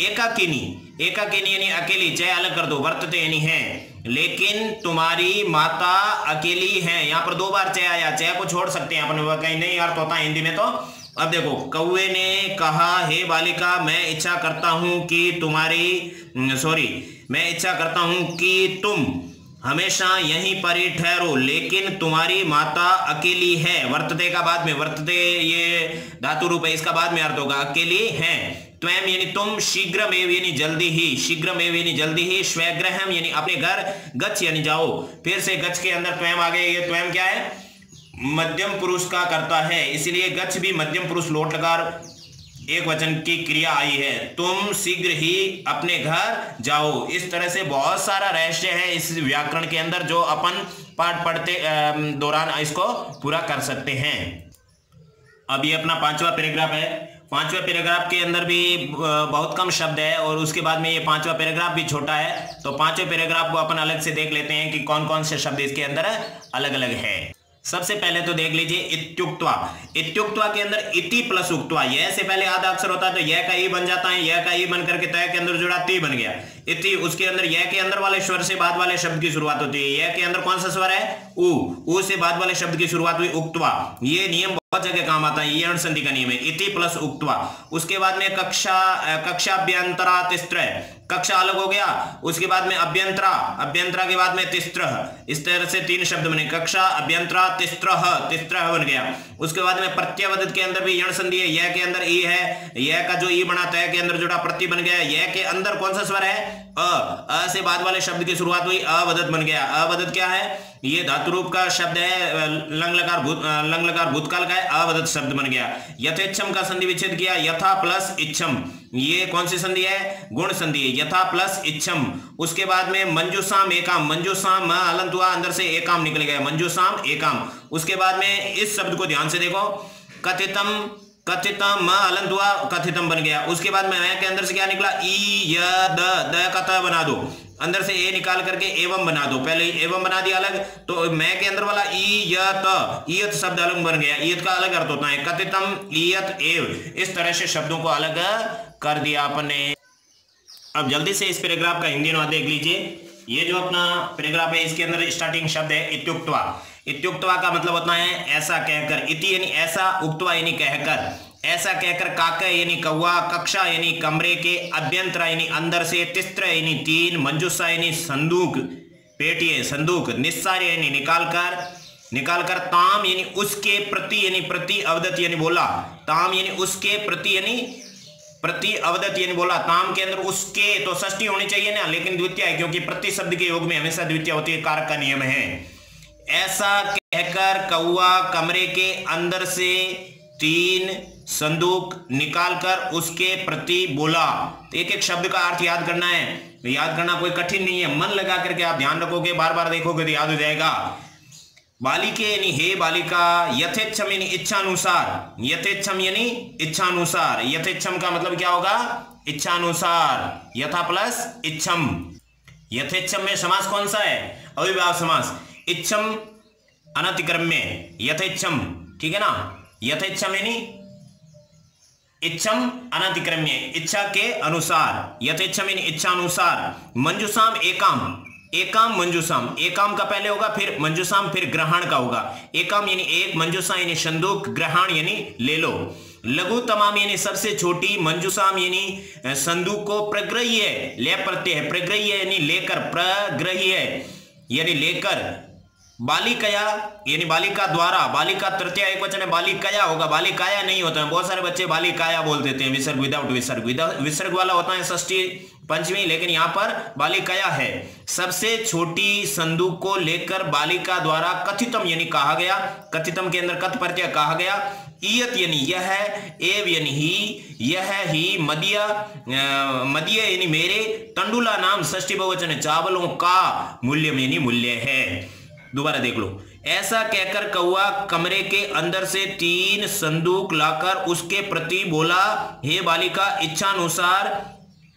एकाकिनी, एकाकिनी यानी अकेली, चय अलग कर दो, वर्तते यानी है, लेकिन तुम्हारी माता अकेली है। यहाँ पर 2 बार चय आया, चय को छोड़ सकते हैं अपन, कहीं नहीं अर्थ होता है हिंदी में। तो अब देखो, कौवे ने कहा, हे बालिका मैं इच्छा करता हूं कि तुम्हारी, मैं इच्छा करता हूं कि तुम हमेशा यहीं पर ही ठहरो, लेकिन तुम्हारी माता अकेली है। वर्तते का बाद में, वर्तते ये धातु रूप है, इसका बाद में अर्थ होगा अकेली है। त्वं यानी तुम, शीघ्रमेव यानी जल्दी ही, शीघ्रमेव यानी जल्दी ही, स्वगृहम यानी अपने घर, गच्छ यानी जाओ, फिर से गच्छ के अंदर त्वं आ गए। ये त्वं क्या है, मध्यम पुरुष का करता है, इसलिए गच्छ भी मध्यम पुरुष लोट लकार एक वचन की क्रिया आई है। तुम शीघ्र ही अपने घर जाओ। इस तरह से बहुत सारा रहस्य है इस व्याकरण के अंदर जो अपन पाठ पढ़ते दौरान इसको पूरा कर सकते हैं। अब ये अपना 5वां पैराग्राफ है। 5वें पैराग्राफ के अंदर भी बहुत कम शब्द है और उसके बाद में ये 5वां पैराग्राफ भी छोटा है। तो 5वें पैराग्राफ को अपन अलग से देख लेते हैं कि कौन कौन से शब्द इसके अंदर अलग अलग है। सबसे पहले तो देख लीजिए इत्युक्त्वा। इत्युक्त्वा के अंदर इति प्लस उक्त्वा, यह से पहले आधा अक्षर होता है तो यह का ई बन जाता है, यह का ई बन करके तय के अंदर जुड़ा ती बन गया। इति, उसके अंदर यह के अंदर वाले स्वर से बाद वाले शब्द की शुरुआत होती है। यह के अंदर कौन सा स्वर है, उ से बाद वाले शब्द की शुरुआत हुई उक्त्वा। ये नियम बहुत जगह काम आता है, ये अण संधि का नियम है, इति प्लस उक्त्वा। उसके बाद में कक्षाभ्यंतरा तिस्त्र, कक्षा अलग हो गया। उसके बाद में अभ्यंतरा, अभ्यंतरा के बाद में तिस्त्र, इस तरह से 3 शब्द बने, कक्षा अभ्यंतरा तिस्त्र बन गया। उसके बाद में प्रत्यवधित के अंदर भी यण संधि है, यह के अंदर ई है, यह का जो ई बना तय के अंदर जुड़ा प्रति बन गया। यह के अंदर कौन सा स्वर है, अ से बाद वाले शब्द की शुरुआत हुई, अवदत बन गया। अवदत क्या है, ये धातु रूप का शब्द है, लंग लकार भूतकाल का है, अवदत शब्द बन गया। यथेच्छम का संधि विच्छेद किया, यथा प्लस इच्छम, ये कौन सी संधि है, गुण संधि है, यथा प्लस इच्छम। उसके बाद में मंजूसाम एकाम, मंजूसाम अलंत हुआ, अंदर से एकाम निकल गया, मंजूसाम एकाम। उसके बाद में इस शब्द को ध्यान से देखो, कथितम, कथितम अलंत हुआ, कथितम बन गया। उसके बाद में के अंदर से क्या निकला, ई य द का त बना दो, अंदर से ए निकाल करके एवं बना दो, पहले एवं बना दिया अलग, तो मैं के अंदर वाला ई य त, ईयत शब्द अलग बन गया। ईयत का अलग अर्थ होता है, कथितम ईयत एव, इस तरह से शब्दों को अलग कर दिया आपने। अब जल्दी से इस पैराग्राफ का हिंदी अनुवाद देख लीजिए। ये जो अपना पैराग्राफ है इसके अंदर स्टार्टिंग शब्द है इत्युक्त्वा। इत्युक्त्वा का मतलब होता है ऐसा कहकर, इति यानी ऐसा, उक्त्वा यानी कहकर, ऐसा कहकर, काका यानी कौवा, कक्षा यानी कमरे के, अभ्यंतरा यानी अंदर से, तिस्त्र यानी 3, मंजूसा यानी संदूक, पेटी है संदूक, निस्सार यानी निकालकर, ताम यानी उसके प्रति यानी प्रति, अवदत यानी बोला, ताम यानी उसके प्रति यानी प्रति, अवदत यानी बोला। ताम के अंदर उसके तो षष्ठी होनी चाहिए ना, लेकिन द्वितीय है क्योंकि प्रति शब्द के योग में हमेशा द्वितीय होती है, कारक का नियम है। ऐसा कहकर कौवा कमरे के अंदर से 3 संदूक निकालकर उसके प्रति बोला। तो एक एक शब्द का अर्थ याद करना है, याद करना कोई कठिन नहीं है, मन लगा करके आप ध्यान रखोगे, बार बार देखोगे तो याद हो जाएगा। बालिके यानी हे बालिका, यथेच्छम यानी इच्छानुसार, यथेच्छम यानी इच्छानुसार, यथेच्छम का मतलब क्या होगा, इच्छानुसार, यथा प्लस इच्छम। यथेच्छम में समास कौन सा है, अविभाव समास, इच्छम अनतिक्रम्य, यथेच्छम, ठीक है ना, यथेच्छम यानी इच्छम अनतिक्रम्य, इच्छा के अनुसार, यथेच्छम यानी इच्छानुसार। मंजूसाम एकाम, एकाम मंजूसाम, एकाम का पहले होगा फिर मंजूसाम फिर ग्रहण का होगा। एकाम यानी एक, मंजूसा यानी संदूक, ग्रहण यानी ले लो। लघुतमाम यानी सबसे छोटी, मंजूसाम यानी संदूक को, प्रग्रह्य ले प्रत्यय है, प्रग्रह्य यानी लेकर, प्रग्रह्य यानी लेकर, बालिकया यानी बालिका द्वारा, बालिका तृतीया एक वचन है, बालिकया होगा, बालिकाया नहीं होता है। बहुत सारे बच्चे बालिकाया बोल देते हैं, विसर्ग विदाउट विसर्ग, विसर्ग वाला होता है षष्ठी पंचमी, लेकिन यहां पर बालिकाया है। सबसे छोटी संदूक को लेकर बालिका द्वारा कथितम यानी कहा गया, कथितम के अंदर कथ प्रत्यय कहा गया, इयत यानी यह, एव यानी ही, यह ही, मदिया मदिया यानी मेरे, तंडुला नाम षष्ठी बहुवचन चावलों का, मूल्य यानी मूल्य है। दोबारा देख लो, ऐसा कहकर कौआ कमरे के अंदर से 3 संदूक लाकर उसके प्रति बोला, हे बालिका इच्छानुसार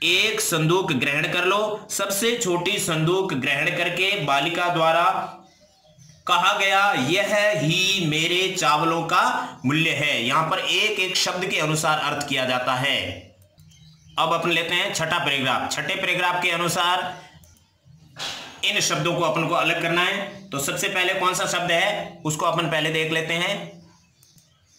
एक संदूक ग्रहण कर लो। सबसे छोटी संदूक ग्रहण करके बालिका द्वारा कहा गया, यह ही मेरे चावलों का मूल्य है। यहां पर एक एक शब्द के अनुसार अर्थ किया जाता है। अब अपन लेते हैं छठा पैराग्राफ। छठे पैराग्राफ के अनुसार इन शब्दों को अपन को अलग करना है। तो सबसे पहले कौन सा शब्द है उसको अपन पहले देख लेते हैं।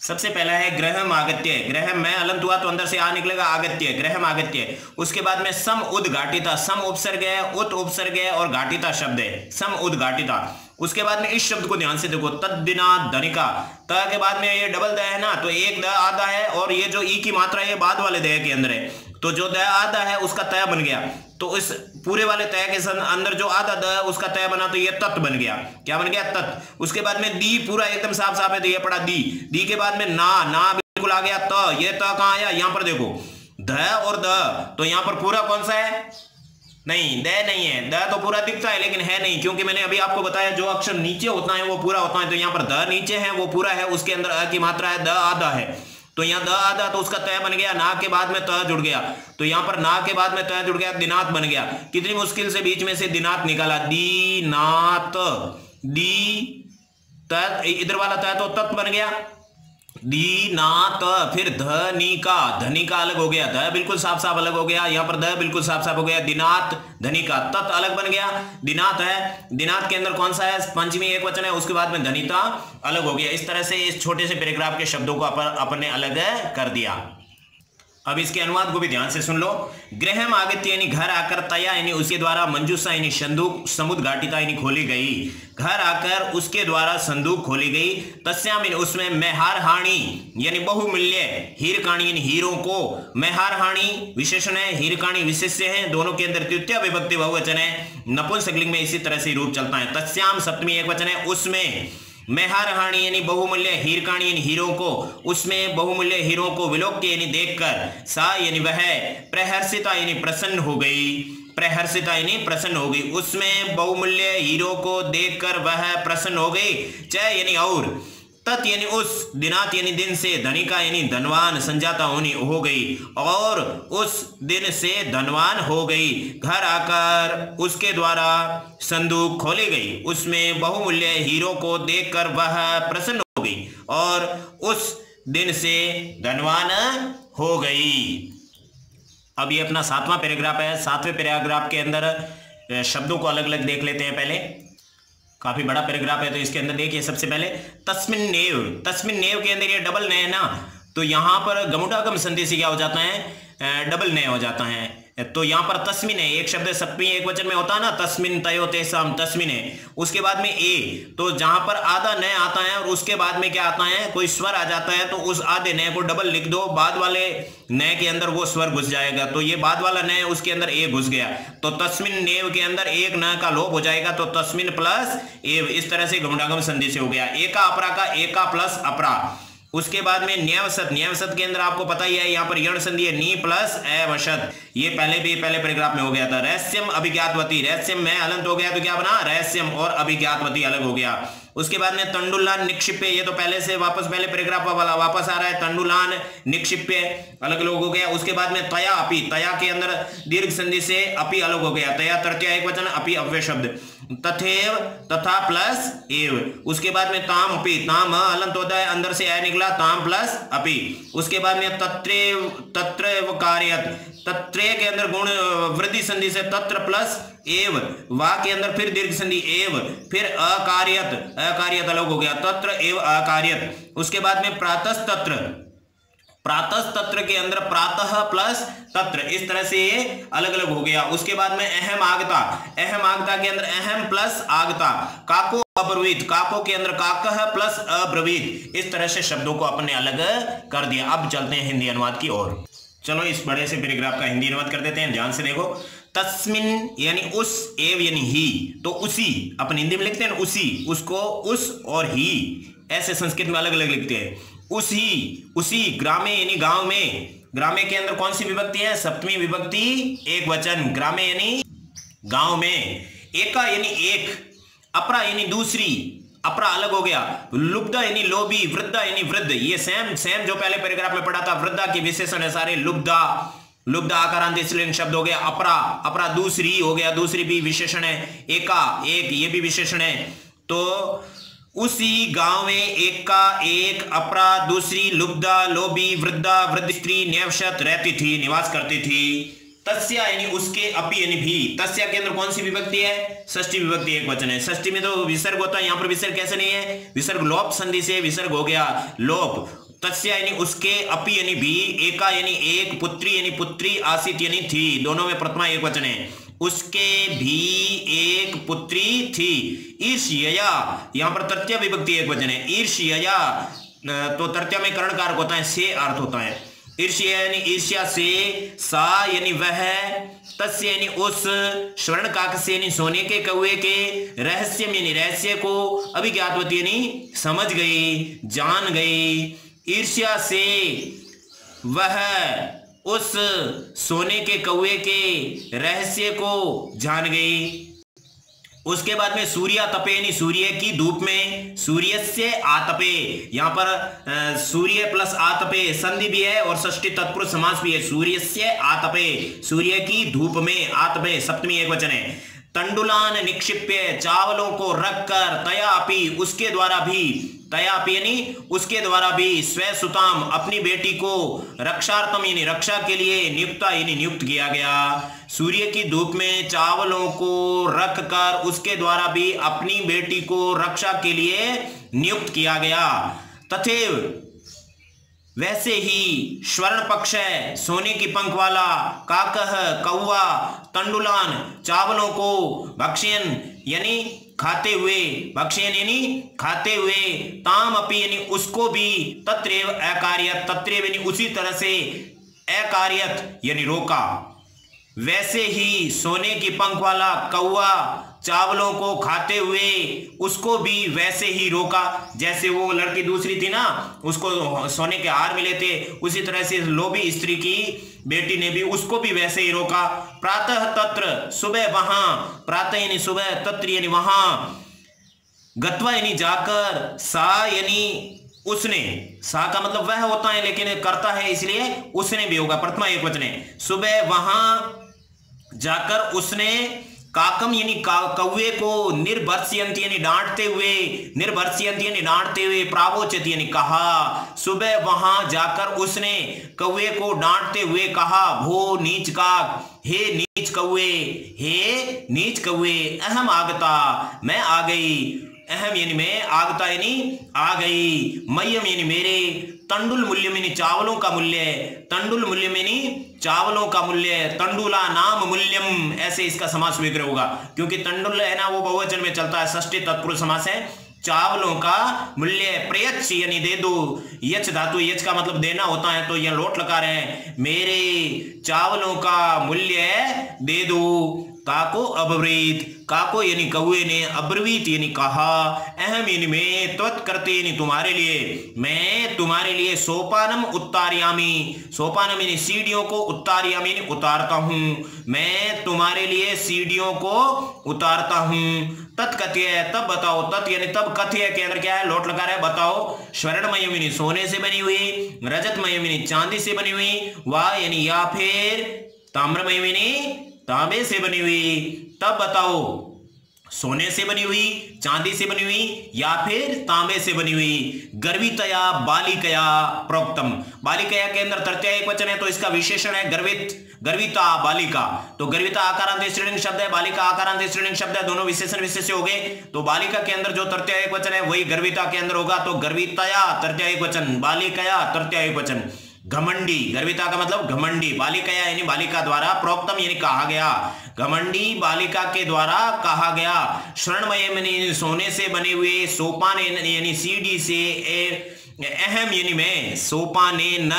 सबसे पहला है ग्रहम आगत्य। ग्रहम में अलंत हुआ तो अंदर से आ निकलेगा आगत्य, ग्रहम आगत्य। उसके बाद में सम उद्घाटिता, सम उपसर्ग है, उत उपसर्ग है और घाटिता शब्द है, सम उद्घाटिता। उसके बाद में इस शब्द को ध्यान से देखो, तद्दिना धनिका, त के बाद में ये डबल द है ना, तो एक द आधा है और ये जो ई की मात्रा है बाद वाले द के अंदर है, तो जो द आधा है उसका तय बन गया। तो इस पूरे वाले तय के अंदर जो आधा द उसका तय बना तो ये तत् बन गया। क्या बन गया? तत्। उसके बाद में दी पूरा एकदम साफ साफ है तो ये पड़ा दी। दी के बाद में ना बिल्कुल आ गया त। ये त कहां आया? यहां पर देखो ध और द, तो यहां पर पूरा कौन सा है? नहीं, द नहीं है। द तो पूरा दिखता है लेकिन है नहीं, क्योंकि मैंने अभी आपको बताया जो अक्षर नीचे होता है वो पूरा होता है। तो यहां पर द नीचे है वो पूरा है, उसके अंदर अ की मात्रा है, द आधा है, तो यहाँ द आधा तो उसका तय बन गया, ना के बाद में त जुड़ गया, तो यहाँ पर ना के बाद में तय जुड़ गया, दिनात बन गया। कितनी मुश्किल से बीच में से दिनात निकाला, दी नात, दी त, इधर वाला तय तो तत् बन गया, दी नात। फिर धनिका, धनिका अलग हो गया, ध बिल्कुल साफ साफ अलग हो गया, यहाँ पर द बिल्कुल साफ साफ हो गया, दिनात धनिका, तत् अलग बन गया, दिनात है। दिनात के अंदर कौन सा है? पंचमी एक वचन है, उसके बाद में धनिता अलग हो गया। इस तरह से इस छोटे से पैराग्राफ के शब्दों को अपने अलग कर दिया। अब इसके अनुवाद को भी ध्यान से सुन लो। गृहम आगत्य यानी घर आकर, तया यानी उसके द्वारा, मंजूषा यानी संदूक, समुद्घाटिता यानी खोली गई, घर आकर उसके द्वारा संदूक खोली गई। तस्याम यानी उसमें, मेहारहाणी यानी बहुमूल्य, हीरकाणी यानी हीरों को, मेहारहाणी विशेषण है, हीरकाणी विशेष्य है, दोनों के अंदर तृतीय विभक्ति बहुवचन है, नपुंसकलिंग में इसी तरह से रूप चलता है। तस्याम सप्तमी एक वचन है, उसमें, मेहारहाणी यानी बहुमूल्य, हीरकाणी यानी हीरों को, उसमें बहुमूल्य हीरों को, विलोक्य यानी देखकर, सा यानी वह, प्रहर्षिता यानी प्रसन्न हो गई, प्रहर्षिता यानी प्रसन्न हो गई, उसमें बहुमूल्य हीरो को देखकर वह प्रसन्न हो गई। च यानी और, तत् यानी उस, दिनात यानी दिन से, धनिका यानी धनवान, संजाता होनी हो गई, और उस दिन से धनवान हो गई। घर आकर उसके द्वारा संदूक खोली गई, उसमें बहुमूल्य हीरो को देखकर वह प्रसन्न हो गई, और उस दिन से धनवान हो गई। अब ये अपना 7वां पैराग्राफ है। 7वें पैराग्राफ के अंदर शब्दों को अलग अलग देख लेते हैं। पहले काफी बड़ा पैराग्राफ है तो इसके अंदर देखिए, सबसे पहले तस्मिन नेव, तस्मिन नेव के अंदर ये डबल नय है ना, तो यहां पर गमुडागम संधि से क्या हो जाता है? डबल नय हो जाता है। तो यहां पर तस्मिन है, एक शब्द सप्तमी एक वचन में होता है ना, तस्मिन तयो तेसाम, तस्मिन है। उसके बाद में ए, तो जहां पर आधा नय आता है और उसके बाद में क्या आता है? कोई स्वर आ जाता है, तो उस आधे नय को डबल लिख दो, बाद वाले नय के अंदर वो स्वर घुस जाएगा, तो ये बाद वाला नय उसके अंदर ए घुस गया, तो तस्मिन नेव के अंदर एक न का लोप हो जाएगा, तो तस्मिन प्लस एव, इस तरह से गमुडागम संधि से हो गया। एका अपरा का एका प्लस अपरा। उसके बाद में न्यावसत, न्यावसत के अंदर आपको पता ही है यहाँ पर यण संधि है, नी प्लस अवशत, ये पहले पैराग्राफ में हो गया था। रहस्यम अभिज्ञातवती, रहस्यम में अलंत हो गया तो क्या बना? रहस्यम, और अभिज्ञातवती अलग हो गया। उसके बाद में तंडुलान निक्षिप्य, ये तो पहले से वापस पहले पैराग्राफ वाला वापस आ रहा है, तंडुलान निक्षिप्य अलग अलग हो गया। उसके बाद में तया अपि, तया के अंदर दीर्घ संधि से अपि अलग हो गया, तया तृतीया एक वचन, अपि अव्यय शब्द, तथेव तथा प्लस एव। उसके बाद में ताम अपि, ताम अलंत होता है, अंदर से आ निकला, ताम प्लस अपि। उसके बाद में तत्रेव, तत्रैव कार्यत, तत्रे के अंदर गुण वृद्धि संधि से तत्र प्लस एव, वा के अंदर फिर दीर्घ संधि एव, फिर अकार्यत, अकार्यत अलग हो गया, तत्र एव अकार्यत। उसके बाद में प्रातस्तत्र, प्रातः तत्र के अंदर प्रातः प्लस तत्र, इस तरह से ये अलग अलग हो गया। उसके बाद में अहम आगता, अहम आगता के अंदर अहम प्लस आगता, काको अब्रवीत, काको के अंदर काकह प्लस अब्रवीत, इस तरह से शब्दों को अपने अलग कर दिया। अब चलते हैं हिंदी अनुवाद की ओर। चलो इस बड़े से पैराग्राफ का हिंदी अनुवाद कर देते हैं, ध्यान से देखो। तस्मिन यानी उस, एव यानी ही, तो उसी अपन हिंदी में लिखते हैं उसी, उसको उस और ही ऐसे संस्कृत में अलग अलग लिखते हैं। उसी ग्रामे यानी गांव में, ग्रामे के अंदर कौन सी विभक्ति है? सप्तमी विभक्ति एक वचन, ग्रामे यानी गांव में। एका यानी एक, अपरा यानी दूसरी, अपरा अलग हो गया। लुब्धा यानी लोभी, वृद्धा यानी वृद्ध, ये सेम जो पहले पैराग्राफ में पढ़ा था, वृद्धा के विशेषण है सारे। लुब्धा आकारांत स्त्रीलिंग शब्द हो गया। अपरा दूसरी हो गया, दूसरी भी विशेषण है। एका एक, ये भी विशेषण है। तो उसी गांव में एक का एक, अपरा दूसरी, लुब्धा लोभी, वृद्धा वृद्ध स्त्री न्यवशत रहती थी, निवास करती थी। तस्या यानी उसके, अपि यानी भी, तस्या के अंदर कौन सी विभक्ति है? षष्ठी विभक्ति एक वचन है। षष्ठी में तो विसर्ग होता है, यहां पर विसर्ग कैसे नहीं है? विसर्ग लोप संधि से विसर्ग हो गया, लोप। तस्या यानी उसके, अपि यानी भी, एका यानी एक, पुत्री यानी पुत्री, आसित यानी थी, दोनों में प्रथमा एक वचन है। उसके भी एक पुत्री थी। ईर्ष्यया, यहां पर तृतीय विभक्ति एक वचन है। ईर्ष्यया तो तृतीय में कर्ण कारक होता है, से अर्थ होता है। ईर्ष्या यानी ईर्ष्या से, सा यानी वह, तस्य यानी उस, स्वर्ण काकस्य यानी सोने के कौवे के, रहस्यम यानी रहस्य को, अभिज्ञातवती यानी समझ गई, जान गई। ईर्ष्या से वह उस सोने के कौवे के रहस्य को जान गई। उसके बाद में सूर्य तपे यानी सूर्य की धूप में, सूर्य से आतपे, यहां पर सूर्य प्लस आतपे संधि भी है और षष्ठी तत्पुरुष समास भी है। सूर्य से आतपे, सूर्य की धूप में, आतपे सप्तमी एक वचन है। तंडुलान निक्षिप्य, चावलों को रखकर, तयापि उसके द्वारा भी, तयापि यानी उसके द्वारा भी, स्वसुताम अपनी बेटी को, रक्षार्थम यानी रक्षा के लिए, नियुक्ता यानी नियुक्त किया गया। सूर्य की धूप में चावलों को रखकर उसके द्वारा भी अपनी बेटी को रक्षा के लिए नियुक्त किया गया। तथैव वैसे ही, स्वर्ण पक्ष है, सोने की पंख वाला, काकह कौवा, तंडुलान चावलों को, भक्ष्यन यानी खाते हुए, भक्ष्यन यानी खाते हुए, ताम अपि यानी उसको भी, तत्रैव अकार्यत, तत्रैव यानी उसी तरह से, अकार्यत यानी रोका। वैसे ही सोने की पंख वाला कौवा चावलों को खाते हुए उसको भी वैसे ही रोका, जैसे वो लड़की दूसरी थी ना, उसको सोने के हार मिले थे, उसी तरह से लोभी स्त्री की बेटी ने भी उसको भी वैसे ही रोका। प्रातः तत्र, सुबह वहां, प्रातः यानी सुबह, तत्र यानी वहां, गत्वा यानी जाकर, सा यानी उसने, सा का मतलब वह होता है लेकिन करता है इसलिए उसने भी होगा, प्रथमा एक वचन है। सुबह वहां जाकर उसने, काकम यानी कौवे को, निर्भर्ष्यन्ति यानी डांटते हुए, निर्भर्ष्यन्ति यानी डांटते हुए, प्रावोचित यानी कहा। सुबह वहां जाकर उसने कौवे को डांटते हुए कहा, भो नीच काक, हे नीच कौवे, हे नीच कौवे, अहम आगता मैं आ गई, अहम यानी मैं, आगता यानी आ गई, मय्यम यानी मेरे, तंडुल मूल्यम यानी चावलों का मूल्य, तंडुल मूल्यम यानी चावलों का मूल्य, तंडुला नाम मूल्यम, ऐसे इसका समास विग्रह होगा, क्योंकि तंडुल है ना वो बहुवचन में चलता है, षष्ठी तत्पुरुष समास है। चावलों का मूल्य, प्रयच्छ यानी दे दो, यच धातु, यच का मतलब देना होता है, तो यह लोट लकार है, मेरे चावलों का मूल्य दे दो। काको अब्रवीत, काको यानी कौवे ने, अब्रवीत यानी कहा, अहम यानी मैं, त्वत् करते यानी तुम्हारे लिए, मैं तुम्हारे लिए, सोपानम उत्तारयामी, सोपानम यानी सीढ़ियों को, उत्तारयामी यानी उतारता हूं, मैं तुम्हारे लिए सीढ़ियों को उतारता हूं। तत्कथ्य, तब बताओ, तत् यानी तब, कथ्य के अंदर क्या है, लोट लगा रहा है, बताओ। स्वर्णमय यानी सोने से बनी हुई, रजतमय यानी चांदी से बनी हुई, वाह यानी या फिर, ताम्रमय यानी तांबे से बनी हुई, तब बताओ, सोने से बनी हुई, चांदी से बनी हुई या फिर तांबे से बनी हुई। गर्वितया बालिकया प्रोक्तम, बालिकया के अंदर तृतीय एक वचन है तो इसका विशेषण है गर्वित, गर्विता बालिका, तो गर्विता आकारांत स्त्रीलिंग शब्द है, बालिका आकारांत स्त्रीलिंग शब्द है, दोनों विशेषण विशेष्य हो गए, तो बालिका के अंदर जो तृतीय एक वचन है वही गर्विता के अंदर होगा, तो गर्वितया तृतीय एक वचन, बालिकया तृतीय एक वचन। घमंडी, गर्विता का मतलब घमंडी, बालिका यानी बालिका द्वारा, प्रोक्तम यानी कहा गया, घमंडी बालिका के द्वारा कहा गया। स्वर्णमय सोने से बने हुए, सोपान यानी सीढ़ी से, अहम यानी मैं, सोपाने न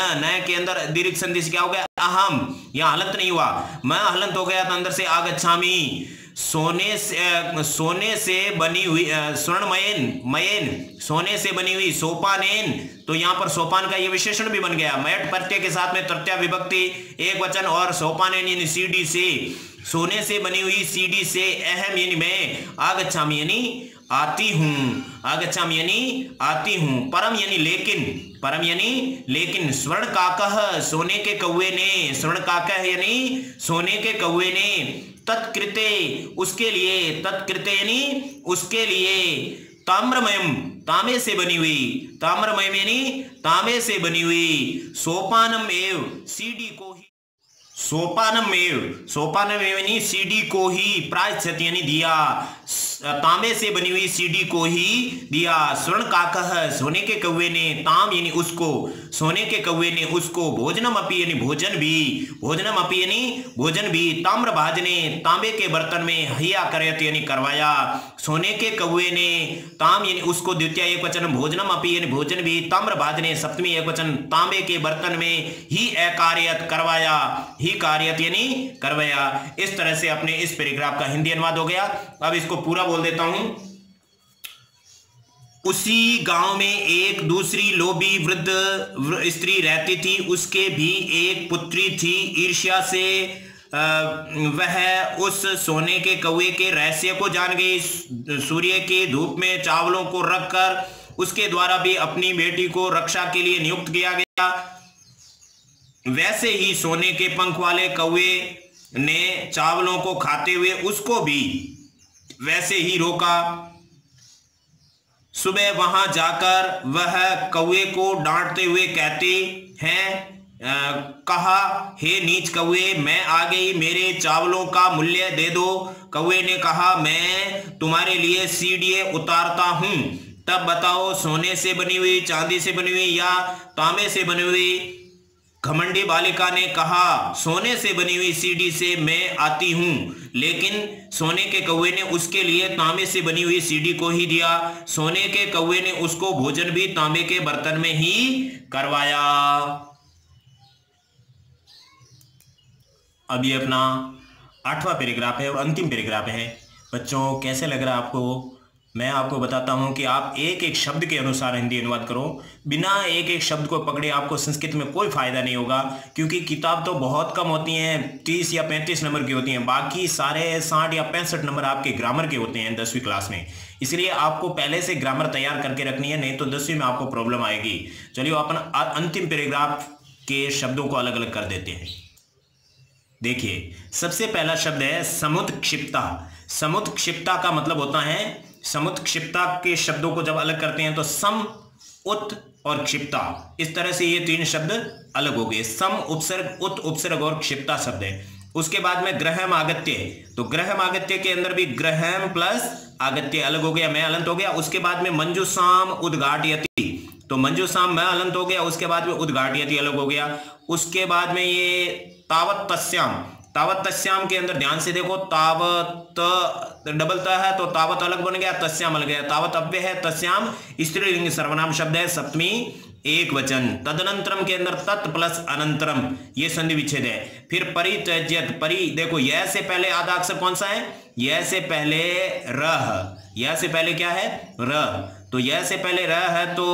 के अंदर दीर्घ संधि से क्या हो गया, अहम, यहां हलंत नहीं हुआ, मैं हलंत हो गया तो अंदर से आगच्छामी। सोने से बनी हुई, स्वर्णमयन सोने से बनी हुई, सोपानेन तो यहां पर सोपान का ये विशेषण भी बन गया, मैट प्रत्यय के साथ में तृतीया विभक्ति एक वचन, और सोपानेन यानी सीढ़ी से, सोने से बनी हुई सीढ़ी से, अहम यानी मैं, आगच्छामी यानी आती हूं, आगच्छामी यानी आती हूं, परम यानी लेकिन, परम यानी लेकिन, स्वर्ण काकः सोने के कौवे ने, स्वर्ण काकः यानी सोने के कौवे ने, तत्कृते उसके लिए, तत्कृते यानी उसके लिए, ताम्रमयम तांबे से बनी हुई, ताम्रमयम यानी तांबे से बनी हुई, सोपानम एव सीढ़ी को ही, सोपानम एव यानी सीढ़ी को ही, प्रायश्चित यानी दिया, तांबे से बनी हुई सीढ़ी को ही दिया। स्वर्ण काकः सोने के कौवे ने, ताम यानी उसको, सोने के कौवे ने उसको, भोजनम अपि यानी भोजन भी, भोजनम अपि यानी भोजन भी, ताम्रभाज ने तांबे के बर्तन में, हया करयत यानी करवाया, सोने के कौवे ने, ताम यानी उसको द्वितीय एक वचन, भोजनम अपि यानी भोजन भी, ताम्रभाज ने सप्तमी एक वचन, तांबे के बर्तन में, ही अकार्यत करवाया, ही कार्यत यानी करवाया। इस तरह से अपने इस पैराग्राफ का हिंदी अनुवाद हो गया। अब इसको पूरा बोल देता हूं। उसी गांव में एक दूसरी लोभी वृद्ध स्त्री रहती थी, उसके भी एक पुत्री थी। ईर्ष्या से वह उस सोने के कौवे के रहस्य को जान गई। सूर्य के धूप में चावलों को रखकर उसके द्वारा भी अपनी बेटी को रक्षा के लिए नियुक्त किया गया। वैसे ही सोने के पंख वाले कौवे ने चावलों को खाते हुए उसको भी वैसे ही रोका। सुबह वहां जाकर वह कौवे को डांटते हुए कहती हैं, कहा, हे नीच कौवे, मैं आ गई, मेरे चावलों का मूल्य दे दो। कौवे ने कहा, मैं तुम्हारे लिए सीढ़ियां उतारता हूं, तब बताओ सोने से बनी हुई, चांदी से बनी हुई या तांबे से बनी हुई। घमंडी बालिका ने कहा, सोने से बनी हुई सीढ़ी से मैं आती हूं, लेकिन सोने के कौवे ने उसके लिए तांबे से बनी हुई सीढ़ी को ही दिया। सोने के कौवे ने उसको भोजन भी तांबे के बर्तन में ही करवाया। अब ये अपना 8वां पैराग्राफ है और अंतिम पैराग्राफ है। बच्चों, कैसे लग रहा है आपको? मैं आपको बताता हूं कि आप एक एक शब्द के अनुसार हिंदी अनुवाद करो। बिना एक एक शब्द को पकड़े आपको संस्कृत में कोई फायदा नहीं होगा, क्योंकि किताब तो बहुत कम होती हैं, 30 या 35 नंबर की होती हैं, बाकी सारे 60 या 65 नंबर आपके ग्रामर के होते हैं 10वीं क्लास में। इसलिए आपको पहले से ग्रामर तैयार करके रखनी है, नहीं तो 10वीं में आपको प्रॉब्लम आएगी। चलिए अपन अंतिम पैराग्राफ के शब्दों को अलग अलग कर देते हैं। देखिए, सबसे पहला शब्द है समुत्क्षिप्ता। समुत्क्षिप्ता का मतलब होता है, समुत्क्षिप्ता के शब्दों को जब अलग करते हैं तो सम, उत और क्षिप्ता, इस तरह से ये 3 शब्द अलग हो गए। सम उपसर्ग, उत उपसर्ग और क्षिप्ता शब्द है। उसके बाद में ग्रहम आगत्य, तो ग्रहम आगत्य के अंदर भी ग्रहम प्लस आगत्य अलग हो गया, मैं अलंत हो गया। उसके बाद में मंजुषाम उद्घाटयति, तो मंजुषाम मैं अलंत हो गया, उसके बाद में उद्घाटयति अलग हो गया। उसके बाद में ये तावत तस्याम, तावत तस्याम के अंदर ध्यान से देखो, तावत डबल त है तो तावत अलग बन गया, तस्याम अलग गया। तावत अव्यय है, तस्याम स्त्रीलिंग सर्वनाम शब्द है, सप्तमी एक वचन। तदनंतरम के अंदर तत् प्लस अनंतरम, ये संधि विच्छेद है। फिर परित्यज्यत, परि देखो, यह से पहले आधा अक्षर कौन सा है? यह से पहले रह, यह से पहले क्या है? रह, तो यह से पहले रह है तो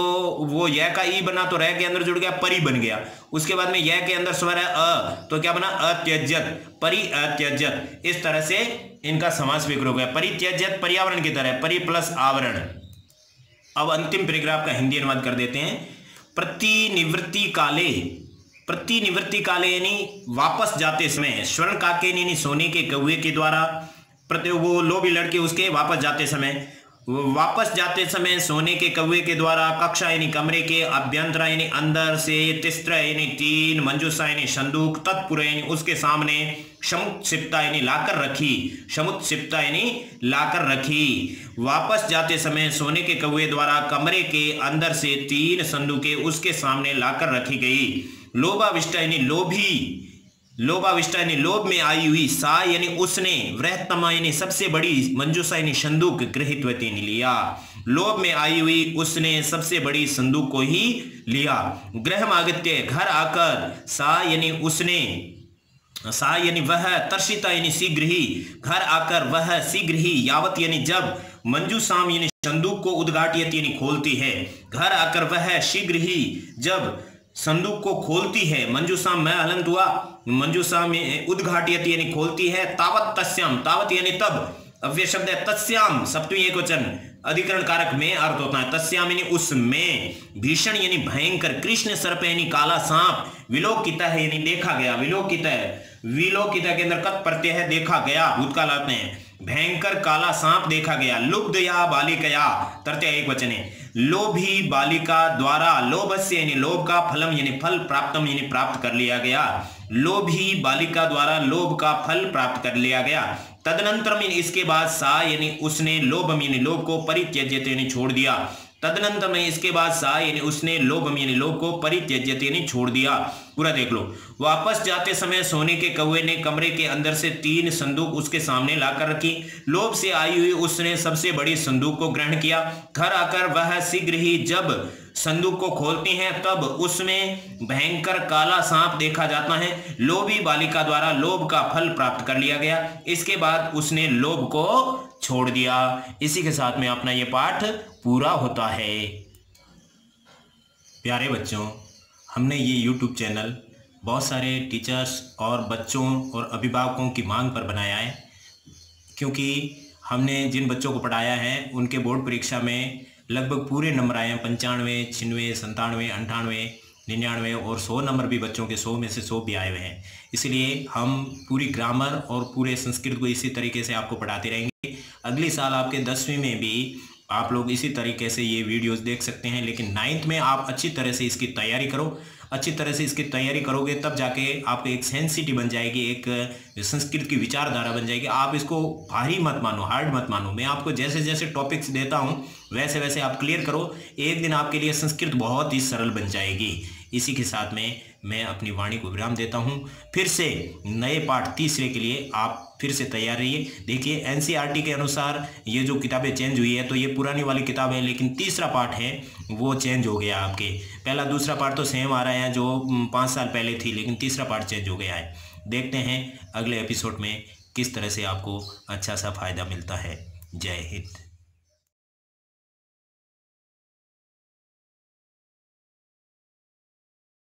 वो यह का ई बना, तो रह के अंदर जुड़ गया, परि बन गया। उसके बाद में यह के अंदर स्वर है अ, तो क्या बना? अत्यज्यत, परि अत्यज्यत। इस तरह से इनका समास विग्रह हो गया। परित्यज्यत पर्यावरण की तरह, परि प्लस आवरण। अब अंतिम पैराग्राफ का हिंदी अनुवाद कर देते हैं। प्रतिनिवृत्ति काले, प्रतिनिवृत्ति काले यानी वापस जाते समय, स्वर्ण काके यानी सोने के कौवे के द्वारा, वो लोभी लड़के उसके वापस जाते समय, वापस जाते समय सोने के कौवे के द्वारा, कक्षा यानी कमरे के, अभ्यंतर यानी अंदर से, तिस्त्र यानी 3, मंजूषा यानी संदूक, तत्पुर यानी उसके सामने, समुत्क्षिप्ता यानी लाकर रखी, समुत्क्षिप्ता यानी लाकर रखी। वापस जाते समय सोने के कौवे द्वारा कमरे के अंदर से 3 संदूकें उसके सामने लाकर रखी गई। लोभाविष्टा यानी लोभी, लोभाविष्टा यानी लोभ में आई हुई, सा यानी उसने, वृहत्तमा यानी सबसे बड़ी, मंजूषा यानी संदूक, गृहीतवती यानी लिया। लोभ में आई हुई उसने सबसे बड़ी संदूक को ही लिया। गृहमागत्य घर आकर, सा यानी उसने, सा यानी वह, तर्षिता यानी शीघ्र ही, घर आकर वह शीघ्र ही, यावत यानी जब, मंजूषाम यानी संदूक को उद्घाटित यानी खोलती है, घर आकर वह शीघ्र ही जब संदूक को खोलती है, मंजूषाम में हलंत हुआ, मंजूषा में उद्घाटित यानी खोलती है, तावत तस्याम, तावत यानी तब, अव्यय शब्द है, तस्याम सप्तमी एकवचन, अधिकरण कारक में अर्थ होता है, तस्याम यानी उसमें, भीषण यानी भयंकर, कृष्ण सर्प यानी काला सांप, विलोकिता है यानी देखा गया, विलोकिता है, विलोकिता के अंदर कत प्रत्यय है, देखा गया, भूतकाल आते हैं, भयंकर काला सांप देखा गया। लुब्ध या बालिकया, तृतीय एक वचन है, लोभी बालिका द्वारा, लोभस्य यानी लोभ का, फलम यानी फल, प्राप्तम यानी प्राप्त कर लिया गया, लोभी बालिका द्वारा लोभ का फल प्राप्त कर लिया गया। तदनंतर इसके बाद, सा यानी उसने, लोभम यानी लोभ को, परित्यज्यते यानी छोड़ दिया, तदनंतर में इसके बाद, सा यानी उसने, लोभम यानी लोभ को, परित्यज्यते यानी छोड़ दिया। पूरा देख लो। वापस जाते समय सोने के कौवे ने कमरे के अंदर से 3 संदूक उसके सामने लाकर रखी। लोभ से आई हुई उसने सबसे बड़ी संदूक को ग्रहण किया। घर आकर वह शीघ्र ही जब संदूक को खोलती हैं तब उसमें भयंकर काला सांप देखा जाता है। लोभी बालिका द्वारा लोभ का फल प्राप्त कर लिया गया। इसके बाद उसने लोभ को छोड़ दिया। इसी के साथ में अपना यह पाठ पूरा होता है। प्यारे बच्चों, हमने ये YouTube चैनल बहुत सारे टीचर्स और बच्चों और अभिभावकों की मांग पर बनाया है, क्योंकि हमने जिन बच्चों को पढ़ाया है उनके बोर्ड परीक्षा में लगभग पूरे नंबर आए हैं। 95, 96, 97, 98, 99 और 100 नंबर भी बच्चों के 100 में से 100 भी आए हुए हैं। इसलिए हम पूरी ग्रामर और पूरे संस्कृत को इसी तरीके से आपको पढ़ाते रहेंगे। अगले साल आपके 10वीं में भी आप लोग इसी तरीके से ये वीडियोस देख सकते हैं, लेकिन 9th में आप अच्छी तरह से इसकी तैयारी करो। अच्छी तरह से इसकी तैयारी करोगे तब जाके आपको एक सेंसिटी बन जाएगी, एक संस्कृत की विचारधारा बन जाएगी। आप इसको भारी मत मानो, हार्ड मत मानो। मैं आपको जैसे जैसे टॉपिक्स देता हूँ वैसे वैसे आप क्लियर करो। एक दिन आपके लिए संस्कृत बहुत ही सरल बन जाएगी। इसी के साथ में मैं अपनी वाणी को विराम देता हूँ। फिर से नए पाठ तीसरे के लिए आप फिर से तैयार रहिए। देखिए NCERT के अनुसार ये जो किताबें चेंज हुई है, तो ये पुरानी वाली किताब है, लेकिन तीसरा पाठ है वो चेंज हो गया। आपके पहला दूसरा पाठ तो सेम आ रहा है जो 5 साल पहले थी, लेकिन तीसरा पाठ चेंज हो गया है। देखते हैं अगले एपिसोड में किस तरह से आपको अच्छा सा फ़ायदा मिलता है। जय हिंद।